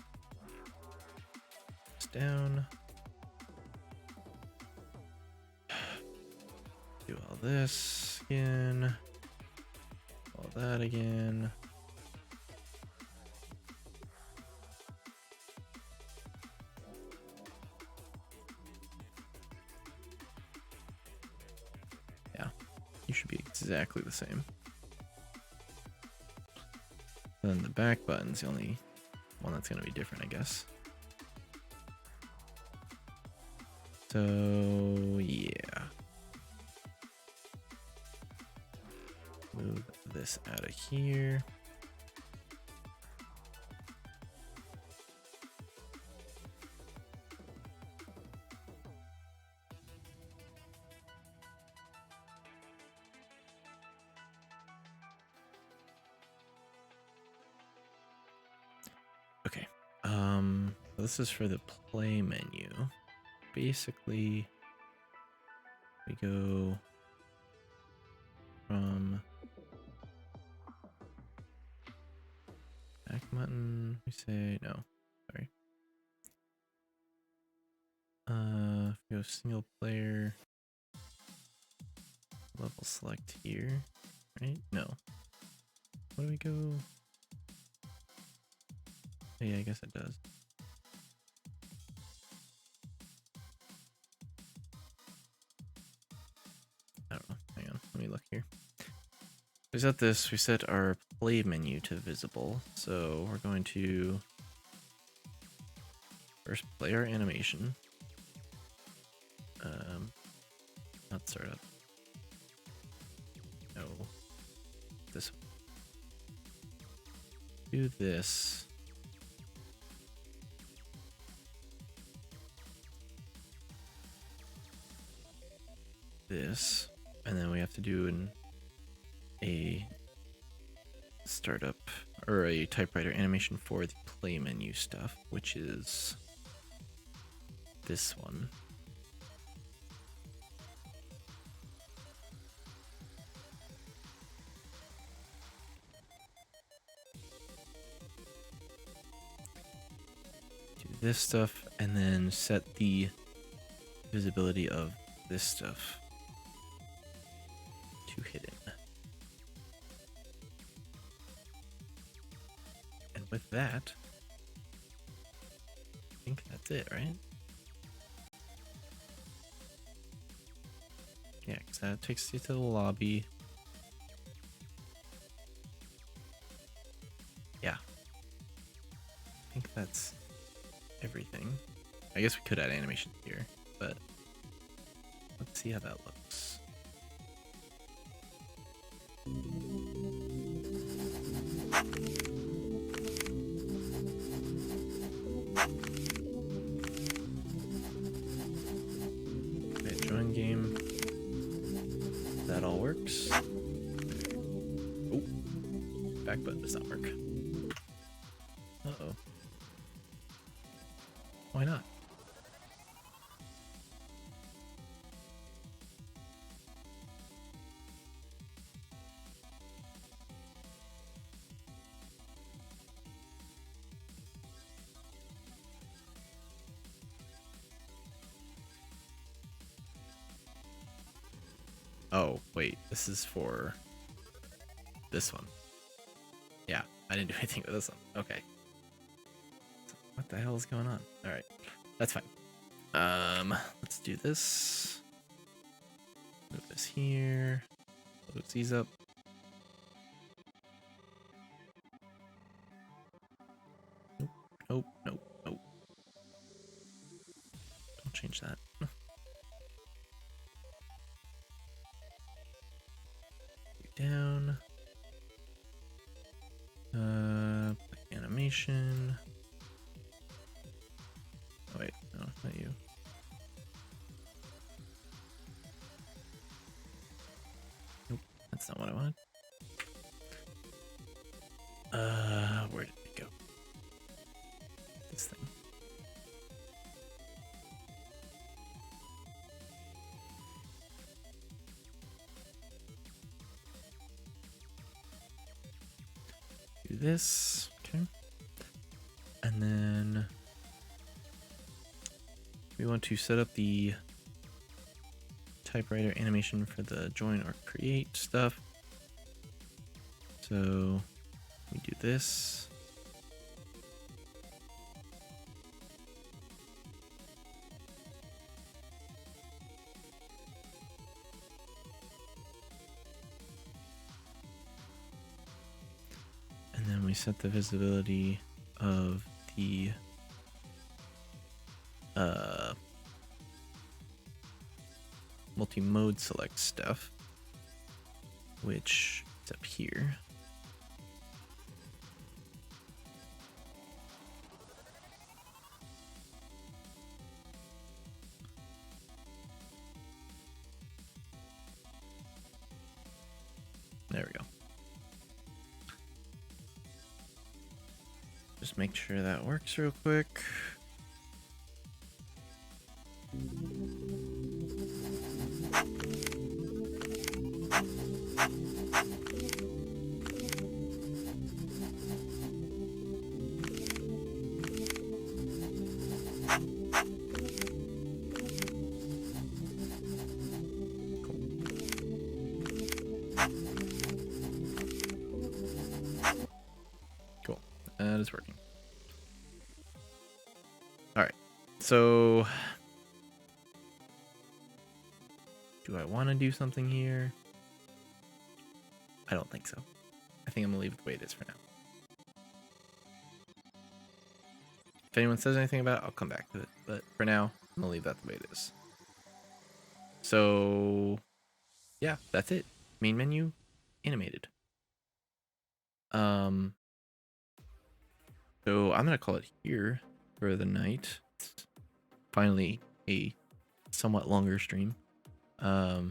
Speaker 1: down. this again. All that again. Yeah, you should be exactly the same. Then the back button's the only one that's going to be different, I guess. So, yeah. Move this out of here. Okay. This is for the play menu. Basically, we go from back button. We say no. Sorry. Go single player. Level select here, right? No. What do we go? Oh, yeah, I guess it does. I don't know. Hang on. Let me look here. We set this. We set our play menu to visible. So we're going to first play our animation. Not startup. No. This. Do this. This. And then we have to do a startup or a typewriter animation for the play menu stuff, which is this one. Do this stuff and then set the visibility of this stuff to hidden. And with that, I think that's it, right? Yeah, because that takes you to the lobby. Yeah. I think that's everything. I guess we could add animation here, but let's see how that looks. Okay, join game. That all works. Oh, back button does not work. Uh-oh. Why not? Oh, wait, this is for this one. Yeah, I didn't do anything with this one. Okay. What the hell is going on? All right, that's fine. Let's do this. Move this here. Load these up. Nope, nope, nope, nope. Don't change that. Down. Animation. Oh wait, no, not you. Nope, that's not what I wanted. Where did it go? This thing. Do this, okay. And then we want to set up the typewriter animation for the join or create stuff. So we do this. And then we set the visibility of the multi-mode select stuff, which is up here. There we go. Just make sure that works real quick. Cool. That is working. All right. So do I want to do something here? I don't think so. I think I'm gonna leave it the way it is for now. If anyone says anything about it, I'll come back to it. But for now, I'm gonna leave that the way it is. So yeah, that's it. Main menu, animated. So I'm gonna call it here for the night. It's finally a somewhat longer stream. I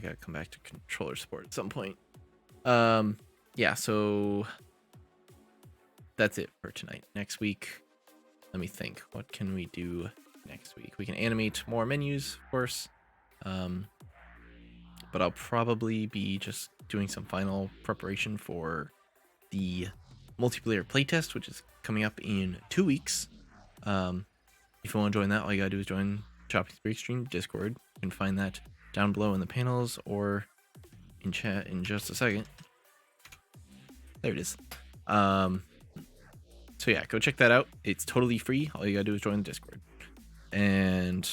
Speaker 1: gotta come back to controller support at some point. Yeah, so that's it for tonight. Next week, let me think. What can we do next week? We can animate more menus, of course. But I'll probably be just doing some final preparation for the multiplayer playtest, which is coming up in 2 weeks. If you want to join that, all you gotta do is join Chopping Spree Extreme Discord. You can find that down below in the panels or in chat in just a second. There it is. So yeah, go check that out. It's totally free. All you gotta do is join the Discord, and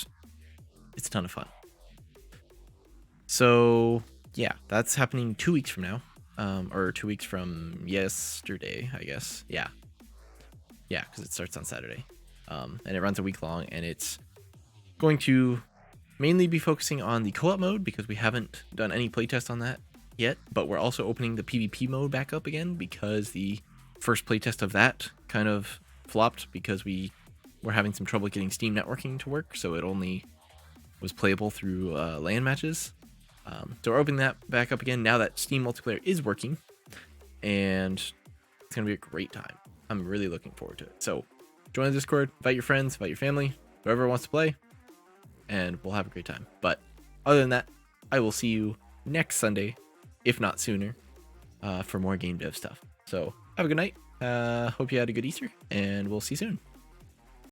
Speaker 1: it's a ton of fun. So yeah, that's happening 2 weeks from now, or 2 weeks from yesterday, I guess. Yeah, because it starts on Saturday, and it runs a week long, and it's going to mainly be focusing on the co-op mode because we haven't done any playtest on that yet. But we're also opening the PvP mode back up again because the first playtest of that kind of flopped because we were having some trouble getting Steam networking to work, so it only was playable through LAN matches. So we're opening that back up again now that Steam multiplayer is working, and it's gonna be a great time. I'm really looking forward to it. So join the Discord, invite your friends, invite your family, whoever wants to play, and we'll have a great time. But other than that, I will see you next Sunday, if not sooner, for more game dev stuff. So have a good night. Hope you had a good Easter, and we'll see you soon.